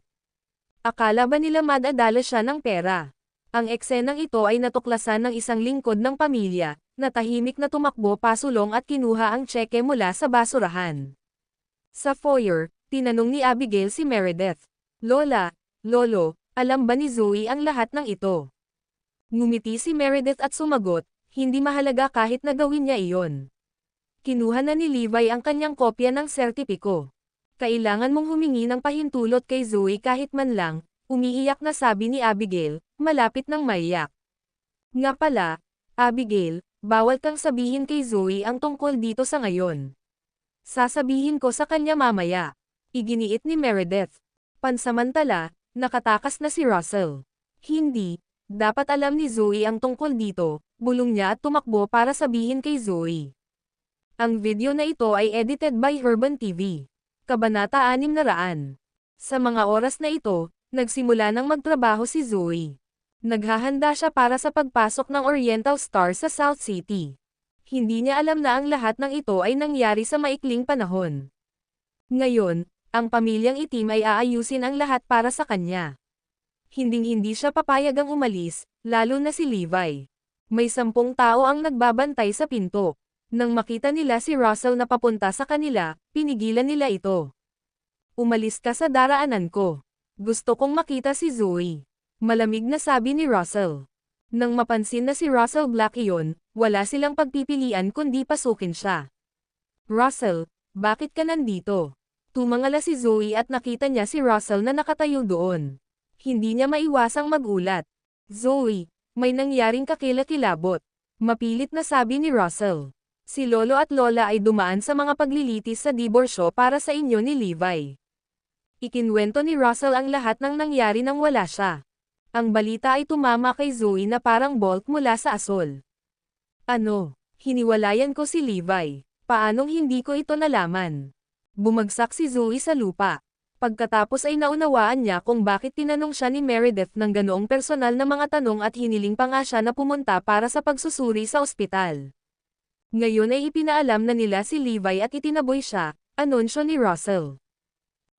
Akala ba nila madadala siya ng pera? Ang eksenang ito ay natuklasan ng isang lingkod ng pamilya, na tahimik na tumakbo pasulong at kinuha ang tseke mula sa basurahan. Sa foyer, tinanong ni Abigail si Meredith. Lola, Lolo, alam ba ni Zoe ang lahat ng ito? Ngumiti si Meredith at sumagot, hindi mahalaga kahit na gawin niya iyon. Kinuha na ni Levi ang kanyang kopya ng sertipiko. Kailangan mong humingi ng pahintulot kay Zoe kahit man lang, umiiyak na sabi ni Abigail, malapit ng maiyak. Nga pala, Abigail, bawal kang sabihin kay Zoe ang tungkol dito sa ngayon. Sasabihin ko sa kanya mamaya. Iginiit ni Meredith. Pansamantala, nakatakas na si Russell. Hindi, dapat alam ni Zoe ang tungkol dito, bulong niya at tumakbo para sabihin kay Zoe. Ang video na ito ay edited by Herban TV. Kabanata 600. Sa mga oras na ito, nagsimula nang magtrabaho si Zoe. Naghahanda siya para sa pagpasok ng Oriental Star sa South City. Hindi niya alam na ang lahat ng ito ay nangyari sa maikling panahon. Ngayon, ang pamilyang itim ay aayusin ang lahat para sa kanya. Hinding-hindi siya papayagang umalis, lalo na si Levi. May 10 tao ang nagbabantay sa pinto. Nang makita nila si Russell na papunta sa kanila, pinigilan nila ito. Umalis ka sa daraanan ko. Gusto kong makita si Zoe. Malamig na sabi ni Russell. Nang mapansin na si Russell Black iyon, wala silang pagpipilian kundi pasukin siya. Russell, bakit ka nandito? Tumangala si Zoe at nakita niya si Russell na nakatayo doon. Hindi niya maiwasang magulat. Zoe, may nangyaring kakilakilabot. Mapilit na sabi ni Russell. Si Lolo at Lola ay dumaan sa mga paglilitis sa diborsyo para sa inyo ni Levi. Ikinwento ni Russell ang lahat ng nangyari nang wala siya. Ang balita ay tumama kay Zoe na parang bolt mula sa asol. Ano? Hiniwalayan ko si Levi. Paanong hindi ko ito nalaman? Bumagsak si Zoe sa lupa. Pagkatapos ay naunawaan niya kung bakit tinanong siya ni Meredith ng ganoong personal na mga tanong at hiniling pa nga siya na pumunta para sa pagsusuri sa ospital. Ngayon ay ipinaalam na nila si Levi at itinaboy siya, Anunsyo ni Russell.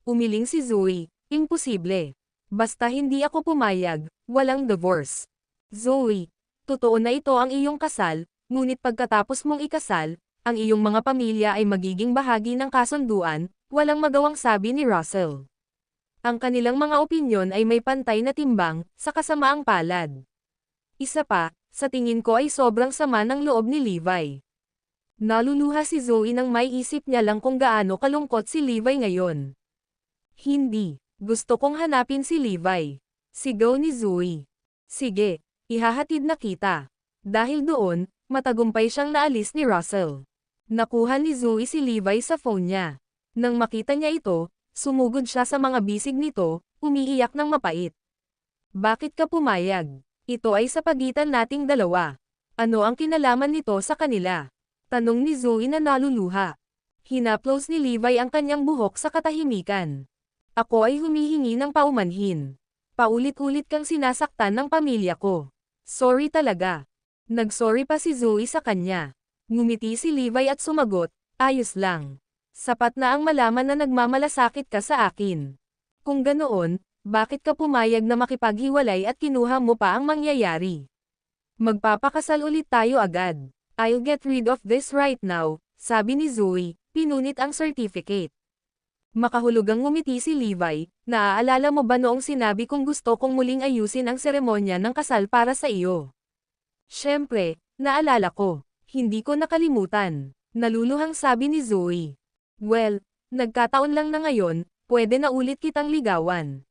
Umiling si Zoe, imposible. Basta hindi ako pumayag, walang divorce. Zoe, totoo na ito ang iyong kasal, ngunit pagkatapos mong ikasal, ang iyong mga pamilya ay magiging bahagi ng kasunduan, walang magawang sabi ni Russell. Ang kanilang mga opinyon ay may pantay na timbang, sa kasamaang palad. Isa pa, sa tingin ko ay sobrang sama ng loob ni Levi. Naluluha si Zoe nang may isip niya lang kung gaano kalungkot si Levi ngayon. Hindi, gusto kong hanapin si Levi. Sigaw ni Zoe. Sige, ihahatid na kita. Dahil doon, matagumpay siyang naalis ni Russell. Nakuha ni Zoe si Levi sa phone niya. Nang makita niya ito, sumugod siya sa mga bisig nito, umiiyak ng mapait. Bakit ka pumayag? Ito ay sa pagitan nating dalawa. Ano ang kinalaman nito sa kanila? Tanong ni Zoe na naluluha. Hinaplos ni Levi ang kanyang buhok sa katahimikan. Ako ay humihingi ng paumanhin. Paulit-ulit kang sinasaktan ng pamilya ko. Sorry talaga. Nagsorry pa si Zoe sa kanya. Ngumiti si Levi at sumagot, ayos lang. Sapat na ang malaman na nagmamalasakit ka sa akin. Kung ganoon, bakit ka pumayag na makipaghiwalay at kinuha mo pa ang mangyayari? Magpapakasal ulit tayo agad. I'll get rid of this right now, sabi ni Zoe, pinunit ang certificate. Makahulugang ngumiti si Levi, naaalala mo ba noong sinabi kong gusto kong muling ayusin ang seremonya ng kasal para sa iyo? Siyempre, naalala ko. Hindi ko nakalimutan. Naluluhang sabi ni Zoe. Well, nagkataon lang na ngayon, pwede na ulit kitang ligawan.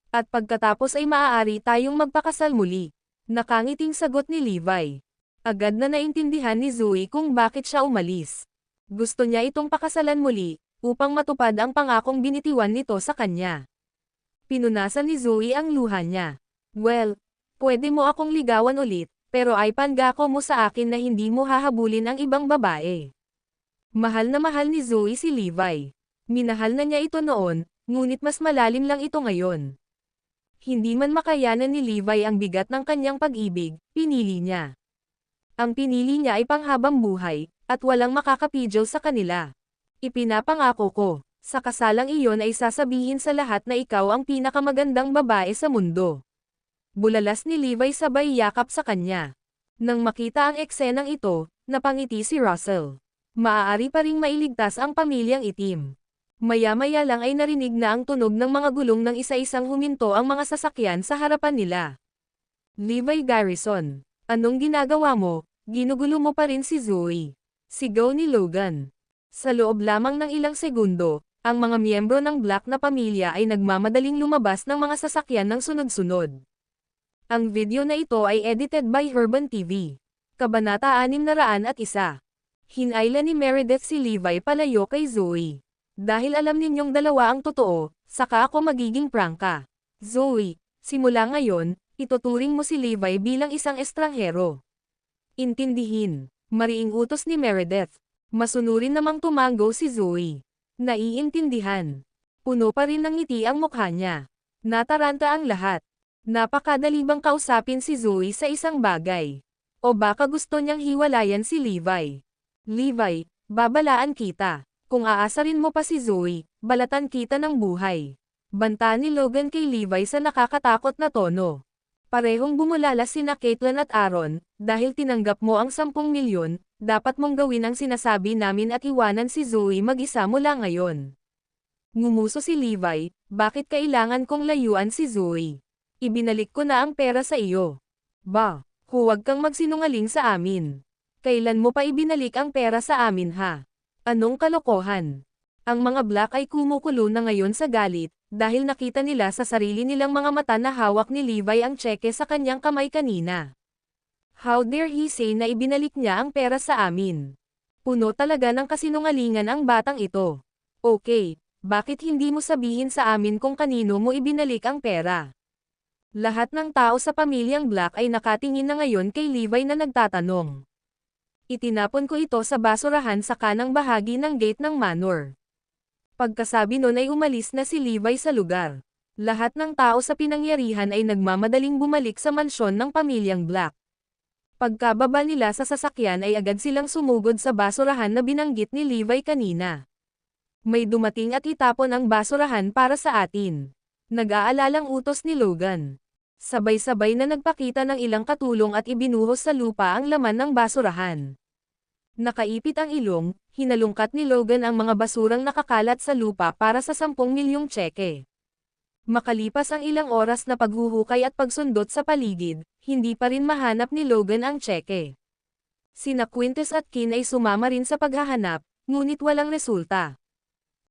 At pagkatapos ay maaari tayong magpakasal muli. Nakangiting sagot ni Levi. Agad na naintindihan ni Zoe kung bakit siya umalis. Gusto niya itong pakasalan muli, upang matupad ang pangakong binitiwan nito sa kanya. Pinunasan ni Zoe ang luha niya. Well, pwede mo akong ligawan ulit, pero ay pangako mo sa akin na hindi mo hahabulin ang ibang babae. Mahal na mahal ni Zoe si Levi. Minahal na niya ito noon, ngunit mas malalim lang ito ngayon. Hindi man makayanan ni Levi ang bigat ng kanyang pag-ibig, pinili niya. Ang pinili niya ay panghabang buhay, at walang makakapidyo sa kanila. Ipinapangako ko, sa kasalang iyon ay sasabihin sa lahat na ikaw ang pinakamagandang babae sa mundo. Bulalas ni Levi sabay yakap sa kanya. Nang makita ang eksenang ito, napangiti si Russell. Maaari pa ring mailigtas ang pamilyang itim. Maya-maya lang ay narinig na ang tunog ng mga gulong ng isa-isang huminto ang mga sasakyan sa harapan nila. Levi Garrison, anong ginagawa mo? Ginugulo mo pa rin si Zoe. Sigaw ni Logan. Sa loob lamang ng ilang segundo, ang mga miyembro ng Black na pamilya ay nagmamadaling lumabas ng mga sasakyan ng sunod-sunod. Ang video na ito ay edited by Urban TV. Kabanata 601. Hinayla ni Meredith si Levi palayo kay Zoe. Dahil alam ninyong dalawa ang totoo, saka ako magiging prangka. Zoe, simula ngayon, ituturing mo si Levi bilang isang estranghero. Intindihin. Mariing utos ni Meredith. Masunurin namang tumango si Zoe. Naiintindihan. Puno pa rin ng ngiti ang mukha niya. Nataranta ang lahat. Napakadali bang kausapin si Zoe sa isang bagay? O baka gusto niyang hiwalayan si Levi? Levi, babalaan kita. Kung aasarin mo pa si Zoe, balatan kita ng buhay. Banta ni Logan kay Levi sa nakakatakot na tono. Parehong bumulala sina Caitlyn at Aaron, dahil tinanggap mo ang 10 milyon, dapat mong gawin ang sinasabi namin at iwanan si Zoe mag-isa mula ngayon. Ngumuso si Levi, bakit kailangan kong layuan si Zoe? Ibinalik ko na ang pera sa iyo. Ba, huwag kang magsinungaling sa amin. Kailan mo pa ibinalik ang pera sa amin ha? Anong kalokohan? Ang mga Black ay kumukulo na ngayon sa galit, dahil nakita nila sa sarili nilang mga mata na hawak ni Levi ang tseke sa kanyang kamay kanina. How dare he say na ibinalik niya ang pera sa amin? Puno talaga ng kasinungalingan ang batang ito. Okay, bakit hindi mo sabihin sa amin kung kanino mo ibinalik ang pera? Lahat ng tao sa pamilyang Black ay nakatingin na ngayon kay Levi na nagtatanong. Itinapon ko ito sa basurahan sa kanang bahagi ng gate ng manor. Pagkasabi nun ay umalis na si Levi sa lugar. Lahat ng tao sa pinangyarihan ay nagmamadaling bumalik sa mansyon ng pamilyang Black. Pagkababa nila sa sasakyan ay agad silang sumugod sa basurahan na binanggit ni Levi kanina. May dumating at itapon ang basurahan para sa atin. Nag-aalalang utos ni Logan. Sabay-sabay na nagpakita ng ilang katulong at ibinuhos sa lupa ang laman ng basurahan. Nakaipit ang ilong, hinalungkat ni Logan ang mga basurang nakakalat sa lupa para sa 10 milyong tseke. Makalipas ang ilang oras na paghuhukay at pagsundot sa paligid, hindi pa rin mahanap ni Logan ang tseke. Sina Quintus at Kin ay sumama rin sa paghahanap, ngunit walang resulta.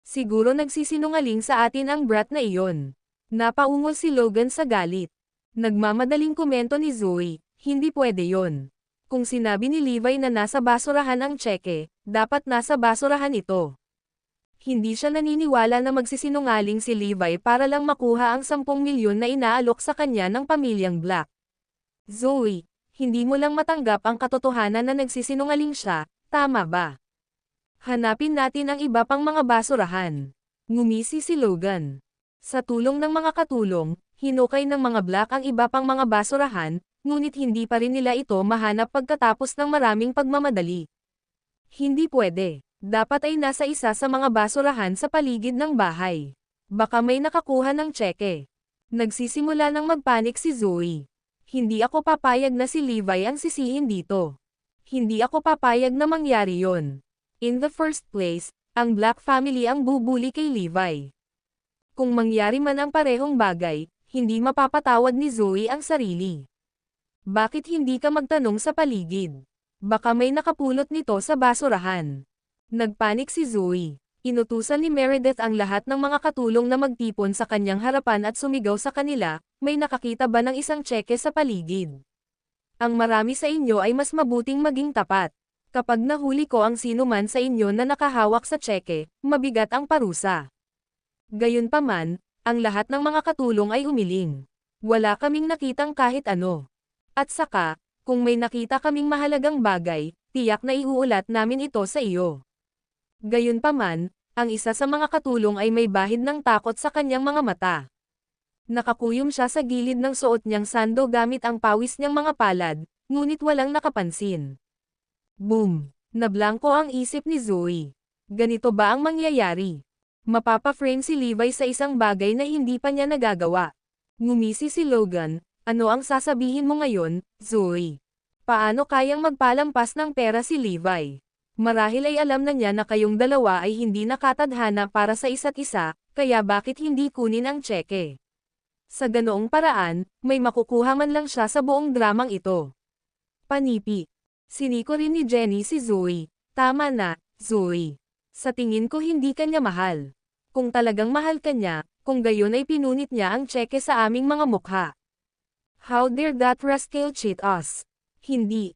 Siguro nagsisinungaling sa atin ang brat na iyon. Napaungol si Logan sa galit. Nagmamadaling komento ni Zoe, hindi pwede yon. Kung sinabi ni Levi na nasa basurahan ang tseke, dapat nasa basurahan ito. Hindi siya naniniwala na magsisinungaling si Levi para lang makuha ang 10 milyon na inaalok sa kanya ng pamilyang Black. Zoe, hindi mo lang matanggap ang katotohanan na nagsisinungaling siya, tama ba? Hanapin natin ang iba pang mga basurahan. Ngumisi si Logan. Sa tulong ng mga katulong, hinukay ng mga Black ang iba pang mga basurahan, ngunit hindi pa rin nila ito mahanap pagkatapos ng maraming pagmamadali. Hindi pwede. Dapat ay nasa isa sa mga basurahan sa paligid ng bahay. Baka may nakakuha ng tseke. Nagsisimula ng magpanik si Zoe. Hindi ako papayag na si Levi ang sisihin dito. Hindi ako papayag na mangyari yon. In the first place, ang Black family ang bubuli kay Levi. Kung mangyari man ang parehong bagay, hindi mapapatawad ni Zoe ang sarili. Bakit hindi ka magtanong sa paligid? Baka may nakapulot nito sa basurahan. Nagpanik si Zoe. Inutusan ni Meredith ang lahat ng mga katulong na magtipon sa kanyang harapan at sumigaw sa kanila, may nakakita ba ng isang tseke sa paligid? Ang marami sa inyo ay mas mabuting maging tapat. Kapag nahuli ko ang sinuman sa inyo na nakahawak sa tseke, mabigat ang parusa. Gayunpaman, ang lahat ng mga katulong ay umiling. Wala kaming nakitang kahit ano. At saka, kung may nakita kaming mahalagang bagay, tiyak na iuulat namin ito sa iyo. Gayunpaman, ang isa sa mga katulong ay may bahid ng takot sa kanyang mga mata. Nakakuyom siya sa gilid ng suot niyang sando gamit ang pawis niyang mga palad, ngunit walang nakapansin. Boom! Nablangko ang isip ni Zoe. Ganito ba ang mangyayari? Mapapa-frame si Levi sa isang bagay na hindi pa niya nagagawa. Ngumisi si Logan, ano ang sasabihin mo ngayon, Zoe? Paano kayang magpalampas ng pera si Levi? Marahil ay alam na niya na kayong dalawa ay hindi nakatadhana para sa isa't isa, kaya bakit hindi kunin ang tseke? Sa ganoong paraan, may makukuha man lang siya sa buong dramang ito. Panipi. Siniko rin ni Jenny si Zoe. Tama na, Zoe. Sa tingin ko hindi kanya mahal. Kung talagang mahal kanya, kung gayon ay pinunit niya ang tseke sa aming mga mukha. How dare that rascal cheat us? Hindi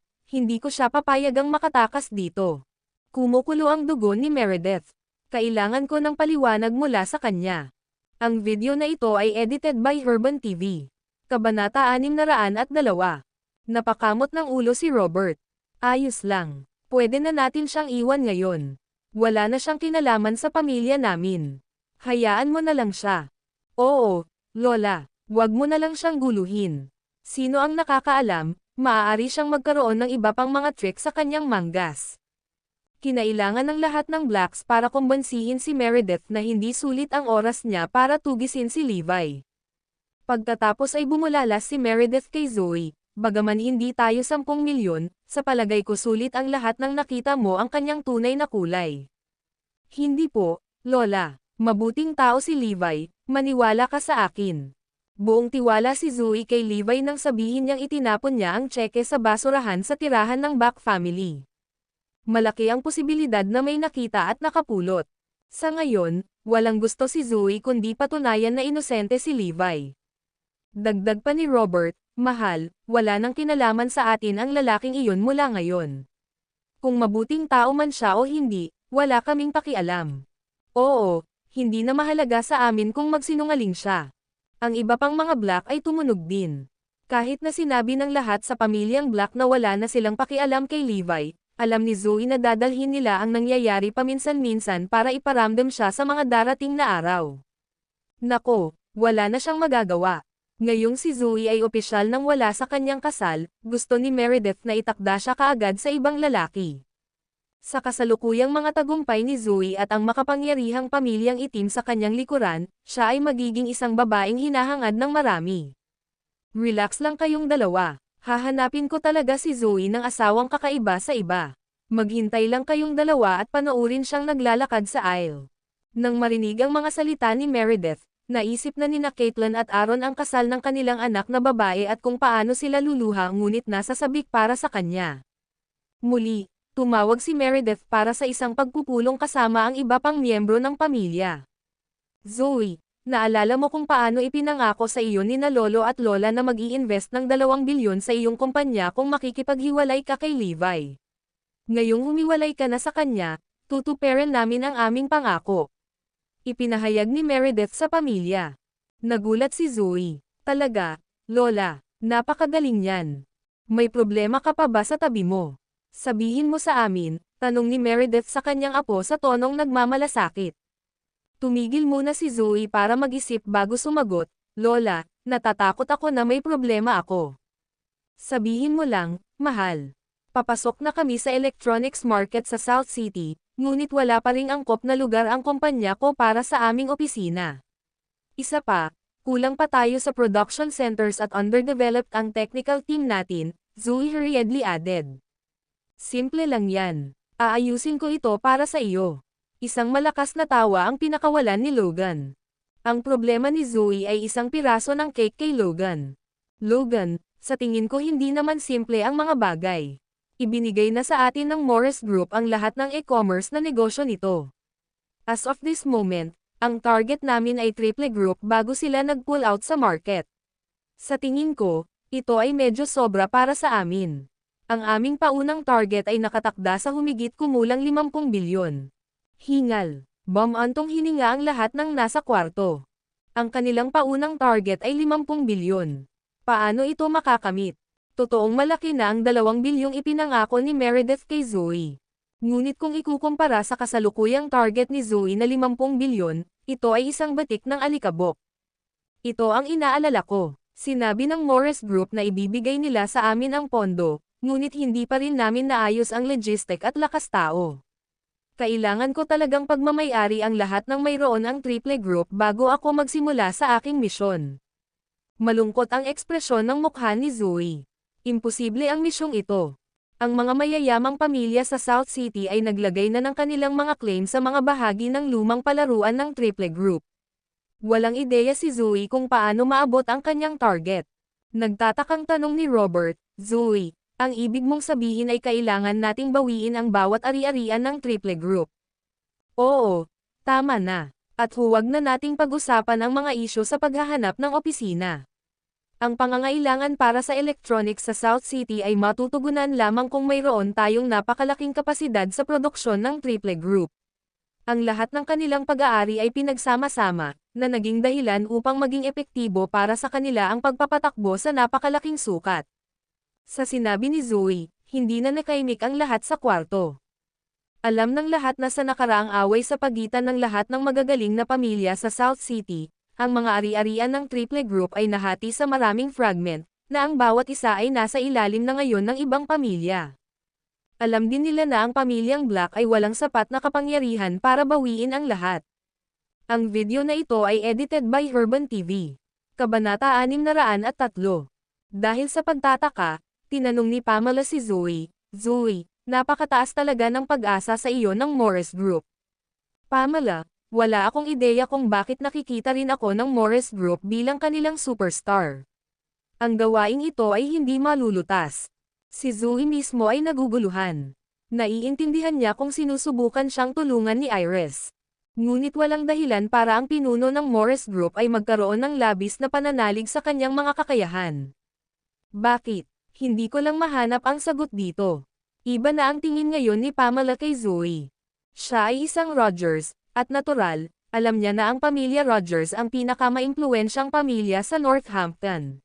ko siya papayagang makatakas dito. Kumukulo ang dugo ni Meredith. Kailangan ko ng paliwanag mula sa kanya. Ang video na ito ay edited by Urban TV. Kabanata 602. Napakamot ng ulo si Robert. Ayos lang. Pwede na natin siyang iwan ngayon. Wala na siyang kinalaman sa pamilya namin. Hayaan mo na lang siya. Oo, Lola. Wag mo na lang siyang guluhin. Sino ang nakakaalam, maaari siyang magkaroon ng iba pang mga trick sa kanyang manggas. Kinailangan ng lahat ng Blacks para kumbansihin si Meredith na hindi sulit ang oras niya para tugisin si Levi. Pagkatapos ay bumulalas si Meredith kay Zoe, bagaman hindi tayo 10 milyon, sa palagay ko sulit ang lahat ng nakita mo ang kanyang tunay na kulay. Hindi po, Lola, mabuting tao si Levi, maniwala ka sa akin. Buong tiwala si Zoe kay Levi nang sabihin niyang itinapon niya ang tseke sa basurahan sa tirahan ng Back family. Malaki ang posibilidad na may nakita at nakapulot. Sa ngayon, walang gusto si Zoe kundi patunayan na inosente si Levi. Dagdag pa ni Robert, mahal, wala nang kinalaman sa atin ang lalaking iyon mula ngayon. Kung mabuting tao man siya o hindi, wala kaming pakialam. Oo, hindi na mahalaga sa amin kung magsinungaling siya. Ang iba pang mga Black ay tumunog din. Kahit na sinabi ng lahat sa pamilyang Black na wala na silang pakialam kay Levi, alam ni Zoe na dadalhin nila ang nangyayari paminsan-minsan para iparamdam siya sa mga darating na araw. Nako, wala na siyang magagawa. Ngayong si Zoe ay opisyal nang wala sa kanyang kasal, gusto ni Meredith na itakda siya kaagad sa ibang lalaki. Sa kasalukuyang mga tagumpay ni Zoe at ang makapangyarihang pamilyang itim sa kanyang likuran, siya ay magiging isang babaeng hinahangad ng marami. Relax lang kayong dalawa. Hahanapin ko talaga si Zoe ng asawang kakaiba sa iba. Maghintay lang kayong dalawa at panoorin siyang naglalakad sa aisle. Nang marinig ang mga salita ni Meredith, naisip na nina Caitlin at Aaron ang kasal ng kanilang anak na babae at kung paano sila luluha ngunit nasa sabik para sa kanya. Muli, tumawag si Meredith para sa isang pagpupulong kasama ang iba pang miyembro ng pamilya. Zoe, naalala mo kung paano ipinangako sa iyo ni na lolo at lola na mag-i-invest ng 2 bilyon sa iyong kumpanya kung makikipaghiwalay ka kay Levi. Ngayong humiwalay ka na sa kanya, tutuperin namin ang aming pangako. Ipinahayag ni Meredith sa pamilya. Nagulat si Zoe. Talaga, Lola, napakagaling yan. May problema ka pa ba sa tabi mo? Sabihin mo sa amin, tanong ni Meredith sa kanyang apo sa tonong nagmamalasakit. Tumigil muna si Zoe para mag-isip bago sumagot, Lola, natatakot ako na may problema ako. Sabihin mo lang, mahal. Papasok na kami sa electronics market sa South City, ngunit wala pa ring angkop na lugar ang kumpanya ko para sa aming opisina. Isa pa, kulang pa tayo sa production centers at underdeveloped ang technical team natin, Zoe hurriedly added. Simple lang yan. Aayusin ko ito para sa iyo. Isang malakas na tawa ang pinakawalan ni Logan. Ang problema ni Zoe ay isang piraso ng cake kay Logan. Logan, sa tingin ko hindi naman simple ang mga bagay. Ibinigay na sa atin ng Morris Group ang lahat ng e-commerce na negosyo nito. As of this moment, ang target namin ay Triple Group bago sila nag-pull out sa market. Sa tingin ko, ito ay medyo sobra para sa amin. Ang aming paunang target ay nakatakda sa humigit kumulang 50 bilyon. Hingal. Bumantong hininga ang lahat ng nasa kwarto. Ang kanilang paunang target ay 50 bilyon. Paano ito makakamit? Totoong malaki na ang 2 bilyong ipinangako ni Meredith kay Zoe. Ngunit kung ikukumpara sa kasalukuyang target ni Zoe na 50 bilyon, ito ay isang batik ng alikabok. Ito ang inaalala ko. Sinabi ng Morris Group na ibibigay nila sa amin ang pondo, ngunit hindi pa rin namin naayos ang logistic at lakas tao. Kailangan ko talagang pagmamayari ang lahat ng mayroon ang Triple Group bago ako magsimula sa aking misyon. Malungkot ang ekspresyon ng mukha ni Zoe. Imposible ang misyong ito. Ang mga mayayamang pamilya sa South City ay naglagay na ng kanilang mga claim sa mga bahagi ng lumang palaruan ng Triple Group. Walang ideya si Zoe kung paano maabot ang kanyang target. Nagtatakang tanong ni Robert, Zoe, ang ibig mong sabihin ay kailangan nating bawiin ang bawat ari-arian ng Triple Group. Oo, tama na. At huwag na nating pag-usapan ang mga isyu sa paghahanap ng opisina. Ang pangangailangan para sa electronics sa South City ay matutugunan lamang kung mayroon tayong napakalaking kapasidad sa produksyon ng Triple Group. Ang lahat ng kanilang pag-aari ay pinagsama-sama, na naging dahilan upang maging epektibo para sa kanila ang pagpapatakbo sa napakalaking sukat. Sa sinabi ni Zoe, hindi na nakaimik ang lahat sa kwarto. Alam ng lahat na sa nakaraang away sa pagitan ng lahat ng magagaling na pamilya sa South City, ang mga ari-arian ng Triple Group ay nahati sa maraming fragment, na ang bawat isa ay nasa ilalim na ngayon ng ibang pamilya. Alam din nila na ang pamilyang Black ay walang sapat na kapangyarihan para bawiin ang lahat. Ang video na ito ay edited by Urban TV. Kabanata 603. Dahil sa pagtataka, tinanong ni Pamela si Zoe, Zoe, napakataas talaga ng pag-asa sa iyo ng Morris Group. Pamela, wala akong ideya kung bakit nakikita rin ako ng Morris Group bilang kanilang superstar. Ang gawaing ito ay hindi malulutas. Si Zoe mismo ay naguguluhan. Naiintindihan niya kung sinusubukan siyang tulungan ni Iris. Ngunit walang dahilan para ang pinuno ng Morris Group ay magkaroon ng labis na pananalig sa kanyang mga kakayahan. Bakit? Hindi ko lang mahanap ang sagot dito. Iba na ang tingin ngayon ni Pamela kay Zoe. Siya ay isang Rogers, at natural, alam niya na ang pamilya Rogers ang pinakamaimpluwensyang pamilya sa Northampton.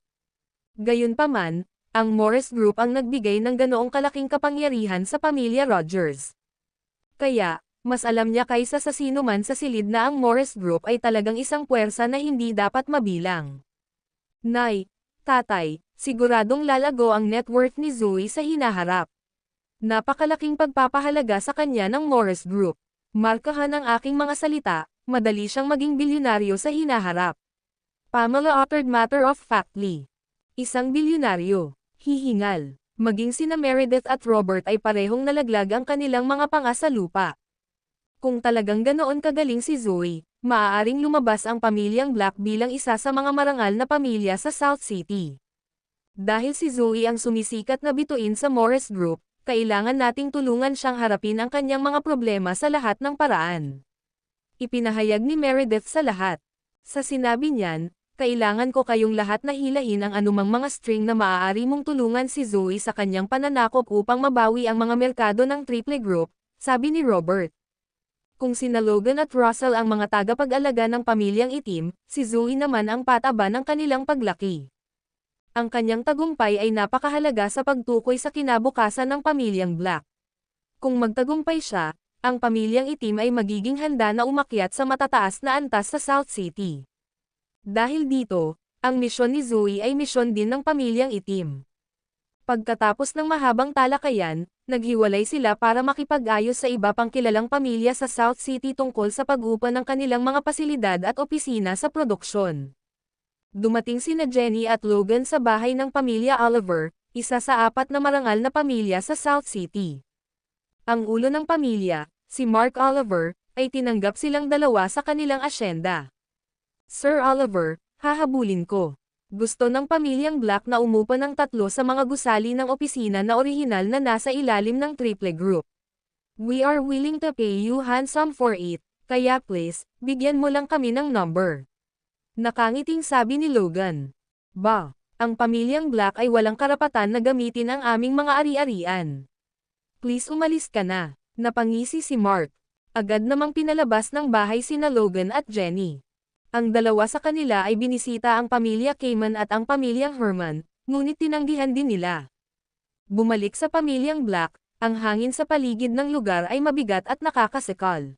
Gayunpaman, ang Morris Group ang nagbigay ng ganoong kalaking kapangyarihan sa pamilya Rogers. Kaya, mas alam niya kaysa sa sino man sa silid na ang Morris Group ay talagang isang puwersa na hindi dapat mabilang. Nay, tatay, siguradong lalago ang net worth ni Zoe sa hinaharap. Napakalaking pagpapahalaga sa kanya ng Morris Group. Markahan ang aking mga salita, madali siyang maging bilyonaryo sa hinaharap. Pamela uttered matter-of-factly. Isang bilyonaryo. Hihingal. Maging sina Meredith at Robert ay parehong nalaglag ang kanilang mga panga sa lupa. Kung talagang ganoon kagaling si Zoe, maaaring lumabas ang pamilyang Black bilang isa sa mga marangal na pamilya sa South City. Dahil si Zoe ang sumisikat na bituin sa Morris Group, kailangan nating tulungan siyang harapin ang kanyang mga problema sa lahat ng paraan. Ipinahayag ni Meredith sa lahat. Sa sinabi niyan, kailangan ko kayong lahat na hilahin ang anumang mga string na maaari mong tulungan si Zoe sa kanyang pananakop upang mabawi ang mga merkado ng Triple Group, sabi ni Robert. Kung sina Logan at Russell ang mga tagapag-alaga ng pamilyang itim, si Zoe naman ang pataba ng kanilang paglaki. Ang kanyang tagumpay ay napakahalaga sa pagtukoy sa kinabukasan ng pamilyang Black. Kung magtagumpay siya, ang pamilyang itim ay magiging handa na umakyat sa matataas na antas sa South City. Dahil dito, ang misyon ni Zoe ay misyon din ng pamilyang itim. Pagkatapos ng mahabang talakayan, naghiwalay sila para makipag-ayos sa iba pang kilalang pamilya sa South City tungkol sa pag-upa ng kanilang mga pasilidad at opisina sa produksyon. Dumating sina Jenny at Logan sa bahay ng pamilya Oliver, isa sa 4 na marangal na pamilya sa South City. Ang ulo ng pamilya, si Mark Oliver, ay tinanggap silang dalawa sa kanilang asyenda. Sir Oliver, hahabulin ko. Gusto ng pamilyang Black na umupa ng 3 sa mga gusali ng opisina na orihinal na nasa ilalim ng Triple Group. We are willing to pay you handsome for it, kaya please, bigyan mo lang kami ng number. Nakangiting sabi ni Logan. Ba, ang pamilyang Black ay walang karapatan na gamitin ang aming mga ari-arian. Please umalis ka na. Napangisi si Mark. Agad namang pinalabas ng bahay sina Logan at Jenny. Ang dalawa sa kanila ay binisita ang pamilya Cayman at ang pamilyang Herman, ngunit tinanggihan din nila. Bumalik sa pamilyang Black, ang hangin sa paligid ng lugar ay mabigat at nakakasikal.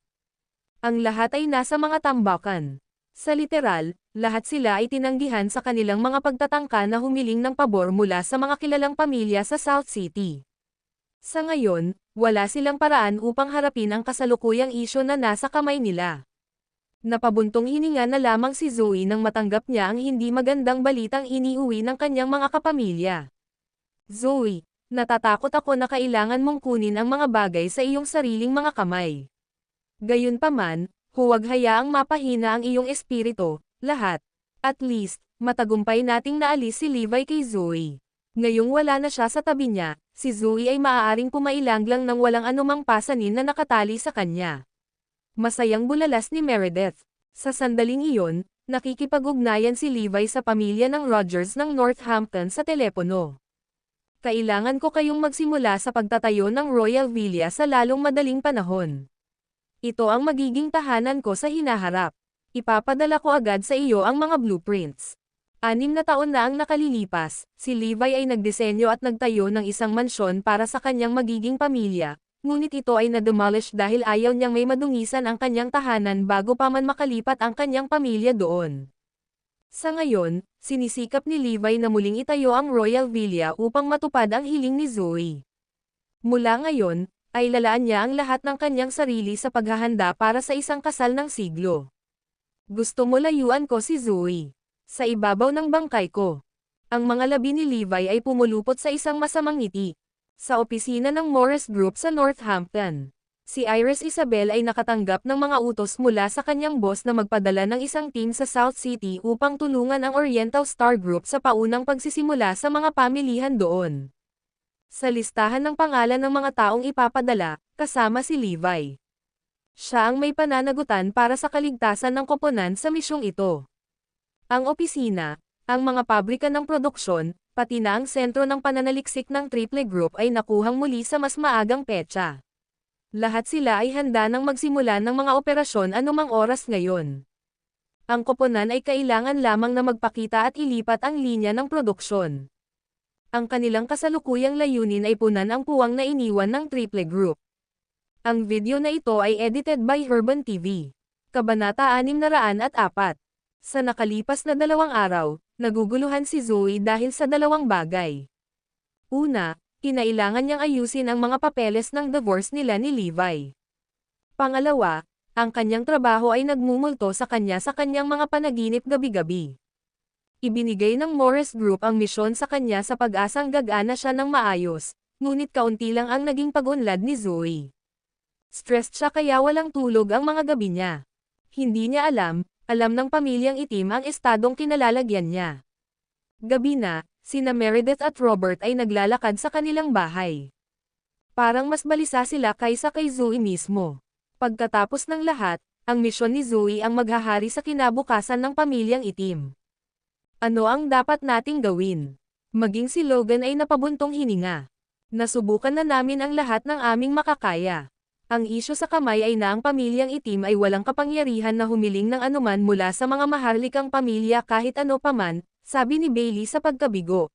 Ang lahat ay nasa mga tambakan. Sa literal, lahat sila ay tinanggihan sa kanilang mga pagtatangka na humiling ng pabor mula sa mga kilalang pamilya sa South City. Sa ngayon, wala silang paraan upang harapin ang kasalukuyang isyu na nasa kamay nila. Napabuntong hininga na lamang si Zoe nang matanggap niya ang hindi magandang balitang iniuwi ng kanyang mga kapamilya. Zoe, natatakot ako na kailangan mong kunin ang mga bagay sa iyong sariling mga kamay. Gayunpaman, huwag hayaang mapahina ang iyong espiritu, lahat. At least, matagumpay nating naalis si Levi kay Zoe. Ngayong wala na siya sa tabi niya, si Zoe ay maaaring pumailanglang ng walang anumang pasanin na nakatali sa kanya. Masayang bulalas ni Meredith. Sa sandaling iyon, nakikipag-ugnayan si Levi sa pamilya ng Rogers ng Northampton sa telepono. Kailangan ko kayong magsimula sa pagtatayo ng Royal Villa sa lalong madaling panahon. Ito ang magiging tahanan ko sa hinaharap. Ipapadala ko agad sa iyo ang mga blueprints. 6 na taon na ang nakalilipas, si Levi ay nagdisenyo at nagtayo ng isang mansyon para sa kanyang magiging pamilya, ngunit ito ay na-demolish dahil ayaw niyang may madungisan ang kanyang tahanan bago pa man makalipat ang kanyang pamilya doon. Sa ngayon, sinisikap ni Levi na muling itayo ang Royal Villa upang matupad ang hiling ni Zoe. Mula ngayon, ay lalaan niya ang lahat ng kanyang sarili sa paghahanda para sa isang kasal ng siglo. Gusto mo layuan ko si Zoe. Sa ibabaw ng bangkay ko. Ang mga labi ni Levi ay pumulupot sa isang masamang ngiti. Sa opisina ng Morris Group sa Northampton. Si Iris Isabel ay nakatanggap ng mga utos mula sa kanyang boss na magpadala ng isang team sa South City upang tulungan ang Oriental Star Group sa paunang pagsisimula sa mga pamilihan doon. Sa listahan ng pangalan ng mga taong ipapadala, kasama si Levi. Siya ang may pananagutan para sa kaligtasan ng koponan sa misyong ito. Ang opisina, ang mga pabrika ng produksyon, pati na ang sentro ng pananaliksik ng Triple Group ay nakuhang muli sa mas maagang petsa. Lahat sila ay handa nang magsimula ng mga operasyon anumang oras ngayon. Ang koponan ay kailangan lamang na magpakita at ilipat ang linya ng produksyon. Ang kanilang kasalukuyang layunin ay punan ang puwang na iniwan ng Triple Group. Ang video na ito ay edited by Herban TV. Kabanata 604. Sa nakalipas na 2 araw, naguguluhan si Zoe dahil sa 2 bagay. Una, kinailangan niyang ayusin ang mga papeles ng divorce nila ni Levi. Pangalawa, ang kanyang trabaho ay nagmumulto sa kanyang mga panaginip gabi-gabi. Ibinigay ng Morris Group ang misyon sa kanya sa pag-asang gagana siya ng maayos, ngunit kaunti lang ang naging pag-unlad ni Zoe. Stressed siya kaya walang tulog ang mga gabi niya. Hindi niya alam ng pamilyang itim ang estadong kinalalagyan niya. Gabi na, sina Meredith at Robert ay naglalakad sa kanilang bahay. Parang mas balisa sila kaysa kay Zoe mismo. Pagkatapos ng lahat, ang misyon ni Zoe ang maghahari sa kinabukasan ng pamilyang itim. Ano ang dapat nating gawin? Maging si Logan ay napabuntong hininga. Nasubukan na namin ang lahat ng aming makakaya. Ang isyu sa kamay ay na ang pamilyang itim ay walang kapangyarihan na humiling ng anuman mula sa mga maharlikang pamilya kahit ano paman, sabi ni Bailey sa pagkabigo.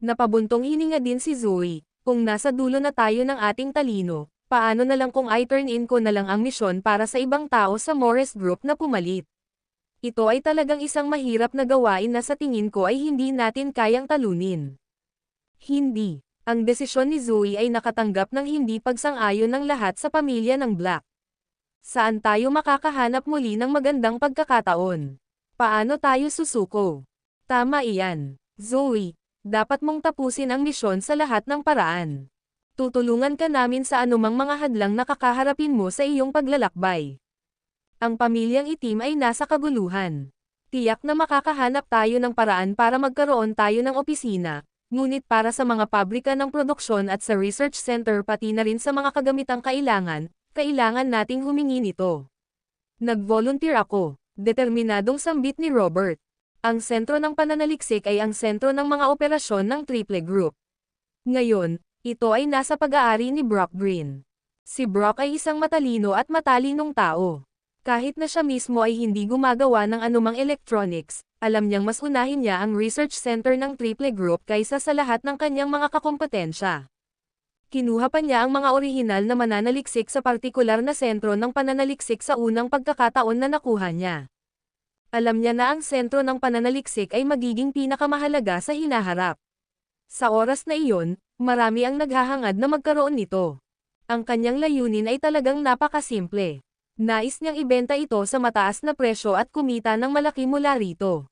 Napabuntong hininga din si Zoe. Kung nasa dulo na tayo ng ating talino, paano na lang kung i-turn in ko na lang ang misyon para sa ibang tao sa Morris Group na pumalit? Ito ay talagang isang mahirap na gawain na sa tingin ko ay hindi natin kayang talunin. Hindi. Ang desisyon ni Zoe ay nakatanggap ng hindi pagsang-ayon ng lahat sa pamilya ng Black. Saan tayo makakahanap muli ng magandang pagkakataon? Paano tayo susuko? Tama iyan. Zoe, dapat mong tapusin ang misyon sa lahat ng paraan. Tutulungan ka namin sa anumang mga hadlang na kakaharapin mo sa iyong paglalakbay. Ang pamilyang itim ay nasa kaguluhan. Tiyak na makakahanap tayo ng paraan para magkaroon tayo ng opisina, ngunit para sa mga pabrika ng produksyon at sa research center pati na rin sa mga kagamitang kailangan nating humingi nito. Nag-volunteer ako, determinadong sambit ni Robert. Ang sentro ng pananaliksik ay ang sentro ng mga operasyon ng Triple Group. Ngayon, ito ay nasa pag-aari ni Brock Green. Si Brock ay isang matalino at matalinong tao. Kahit na siya mismo ay hindi gumagawa ng anumang electronics, alam niyang mas unahin niya ang research center ng Triple Group kaysa sa lahat ng kanyang mga kakompetensya. Kinuha pa niya ang mga orihinal na mananaliksik sa partikular na sentro ng pananaliksik sa unang pagkakataon na nakuha niya. Alam niya na ang sentro ng pananaliksik ay magiging pinakamahalaga sa hinaharap. Sa oras na iyon, marami ang naghahangad na magkaroon nito. Ang kanyang layunin ay talagang napakasimple. Nais niyang ibenta ito sa mataas na presyo at kumita ng malaki mula rito.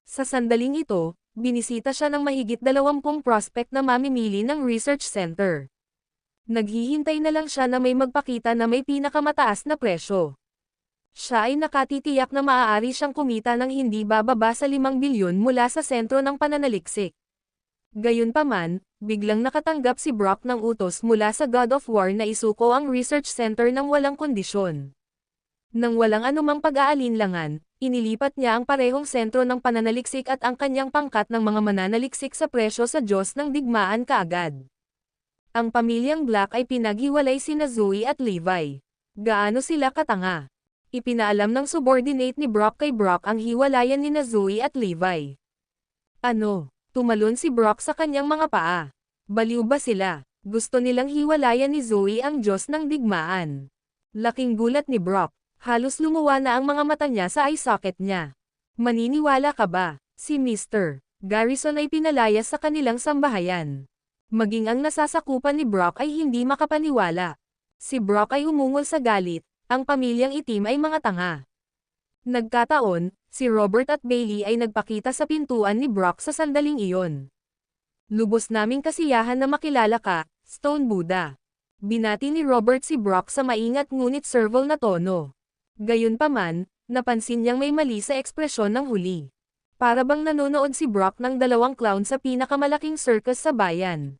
Sa sandaling ito, binisita siya ng mahigit 20 prospect na mamimili ng research center. Naghihintay na lang siya na may magpakita na may pinakamataas na presyo. Siya ay nakatitiyak na maaari siyang kumita ng hindi bababa sa 5 bilyon mula sa sentro ng pananaliksik. Gayunpaman, biglang nakatanggap si Brock ng utos mula sa God of War na isuko ang research center ng walang kondisyon. Nang walang anumang pag-aalinlangan, inilipat niya ang parehong sentro ng pananaliksik at ang kanyang pangkat ng mga mananaliksik sa presyo sa Diyos ng digmaan kaagad. Ang pamilyang Black ay pinaghiwalay sina Zoe at Levi. Gaano sila katanga? Ipinaalam ng subordinate ni Brock kay Brock ang hiwalayan ni Zoe at Levi. Ano? Tumalon si Brock sa kanyang mga paa. Baliw ba sila? Gusto nilang hiwalayan ni Zoe ang Diyos ng digmaan. Laking gulat ni Brock. Halos lumuwa na ang mga mata niya sa eye socket niya. Maniniwala ka ba? Si Mr. Garrison ay pinalayas sa kanilang sambahayan. Maging ang nasasakupan ni Brock ay hindi makapaniwala. Si Brock ay umungol sa galit. Ang pamilyang itim ay mga tanga. Nagkataon, si Robert at Bailey ay nagpakita sa pintuan ni Brock sa sandaling iyon. Lubos naming kasiyahan na makilala ka, Stone Buddha. Binati ni Robert si Brock sa maingat ngunit servile na tono. Gayunpaman, napansin niyang may mali sa ekspresyon ng huli. Para bang nanonood si Brock ng dalawang clown sa pinakamalaking circus sa bayan.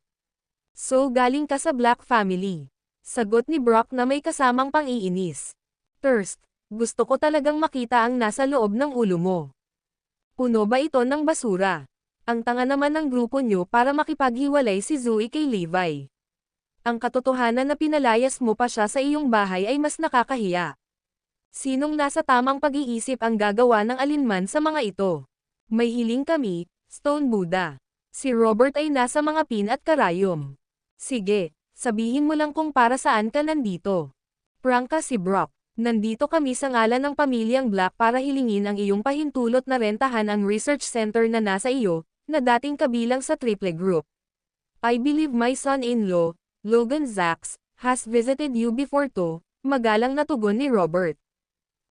So galing ka sa Black family. Sagot ni Brock na may kasamang pang-iinis. Thirst. Gusto ko talagang makita ang nasa loob ng ulo mo. Puno ba ito ng basura? Ang tanga naman ng grupo nyo para makipaghiwalay si Zoe kay Levi. Ang katotohanan na pinalayas mo pa siya sa iyong bahay ay mas nakakahiya. Sinong nasa tamang pag-iisip ang gagawa ng alinman sa mga ito? May hiling kami, Stone Buddha. Si Robert ay nasa mga pin at karayom. Sige, sabihin mo lang kung para saan ka nandito. Prangka si Brock. Nandito kami sa ngalan ng pamilyang Black para hilingin ang iyong pahintulot na rentahan ang research center na nasa iyo, na dating kabilang sa Triple Group. I believe my son-in-law, Logan Zacks, has visited you before to, magalang na tugon ni Robert.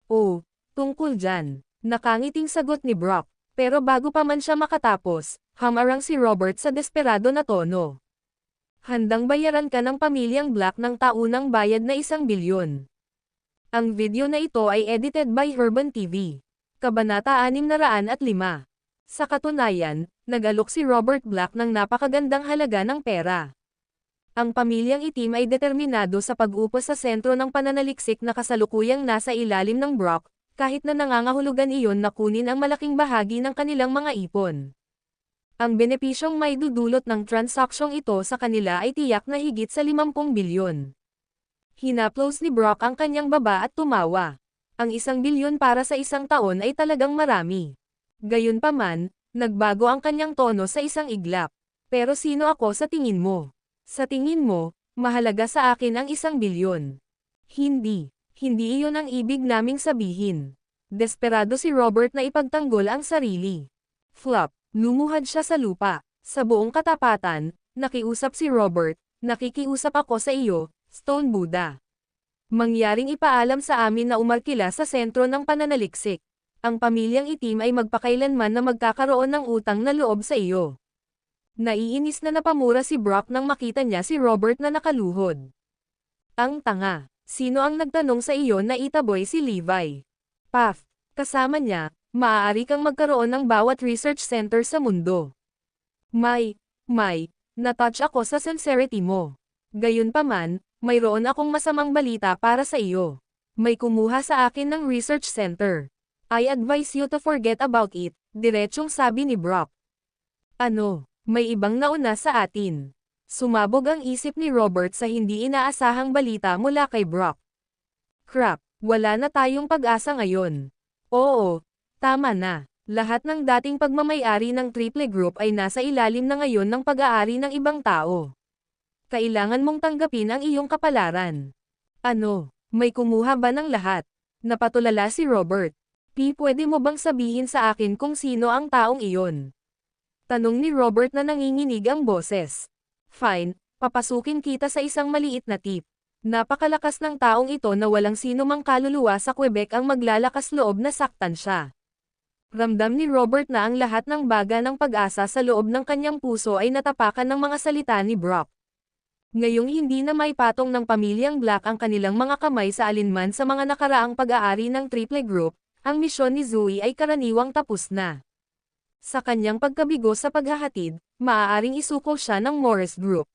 Oh, tungkol dyan. Nakangiting sagot ni Brock. Pero bago pa man siya makatapos, hamarang si Robert sa desperado na tono. Handang bayaran ka ng pamilyang Black ng taunang bayad na 1 bilyon. Ang video na ito ay edited by Herban TV. Kabanata 605. Sa katunayan, nag-alok si Robert Black ng napakagandang halaga ng pera. Ang pamilyang itim ay determinado sa pag-upos sa sentro ng pananaliksik na kasalukuyang nasa ilalim ng Brock, kahit na nangangahulugan iyon na kunin ang malaking bahagi ng kanilang mga ipon. Ang benepisyong may dudulot ng transaksyong ito sa kanila ay tiyak na higit sa 50 bilyon. Hinaplos ni Brock ang kanyang baba at tumawa. Ang 1 bilyon para sa isang taon ay talagang marami. Gayunpaman, nagbago ang kanyang tono sa isang iglap. Pero sino ako sa tingin mo? Sa tingin mo, mahalaga sa akin ang 1 bilyon. Hindi. Hindi iyon ang ibig naming sabihin. Desperado si Robert na ipagtanggol ang sarili. Flop. Lumuhad siya sa lupa. Sa buong katapatan, nakiusap si Robert, nakikiusap ako sa iyo, Stone Buddha. Mangyaring ipaalam sa amin na umarkila sa sentro ng pananaliksik. Ang pamilyang itim ay magpakailanman na magkakaroon ng utang na loob sa iyo. Naiinis na napamura si Brock nang makita niya si Robert na nakaluhod. Ang tanga. Sino ang nagtanong sa iyo na itaboy si Levi? Path. Kasama niya, maaari kang magkaroon ng bawat research center sa mundo. May, natouch ako sa sincerity mo. Gayunpaman, mayroon akong masamang balita para sa iyo. May kumuha sa akin ng research center. I advise you to forget about it, diretsong sabi ni Brock. Ano, may ibang nauna sa atin. Sumabog ang isip ni Robert sa hindi inaasahang balita mula kay Brock. Crap, wala na tayong pag-asa ngayon. Oo, tama na. Lahat ng dating pagmamayari ng Triple Group ay nasa ilalim na ngayon ng pag-aari ng ibang tao. Kailangan mong tanggapin ang iyong kapalaran. Ano, may kumuha ba ng lahat? Napatulala si Robert. Pwede mo bang sabihin sa akin kung sino ang taong iyon? Tanong ni Robert na nanginginig ang boses. Fine, papasukin kita sa isang maliit na tip. Napakalakas ng taong ito na walang sino mang kaluluwa sa Quebec ang maglalakas loob na saktan siya. Ramdam ni Robert na ang lahat ng baga ng pag-asa sa loob ng kanyang puso ay natapakan ng mga salita ni Brock. Ngayong hindi na may patong ng pamilyang Black ang kanilang mga kamay sa alinman sa mga nakaraang pag-aari ng Triple Group, ang misyon ni Zoe ay karaniwang tapos na. Sa kanyang pagkabigo sa paghahatid, maaaring isuko siya ng Morris Group.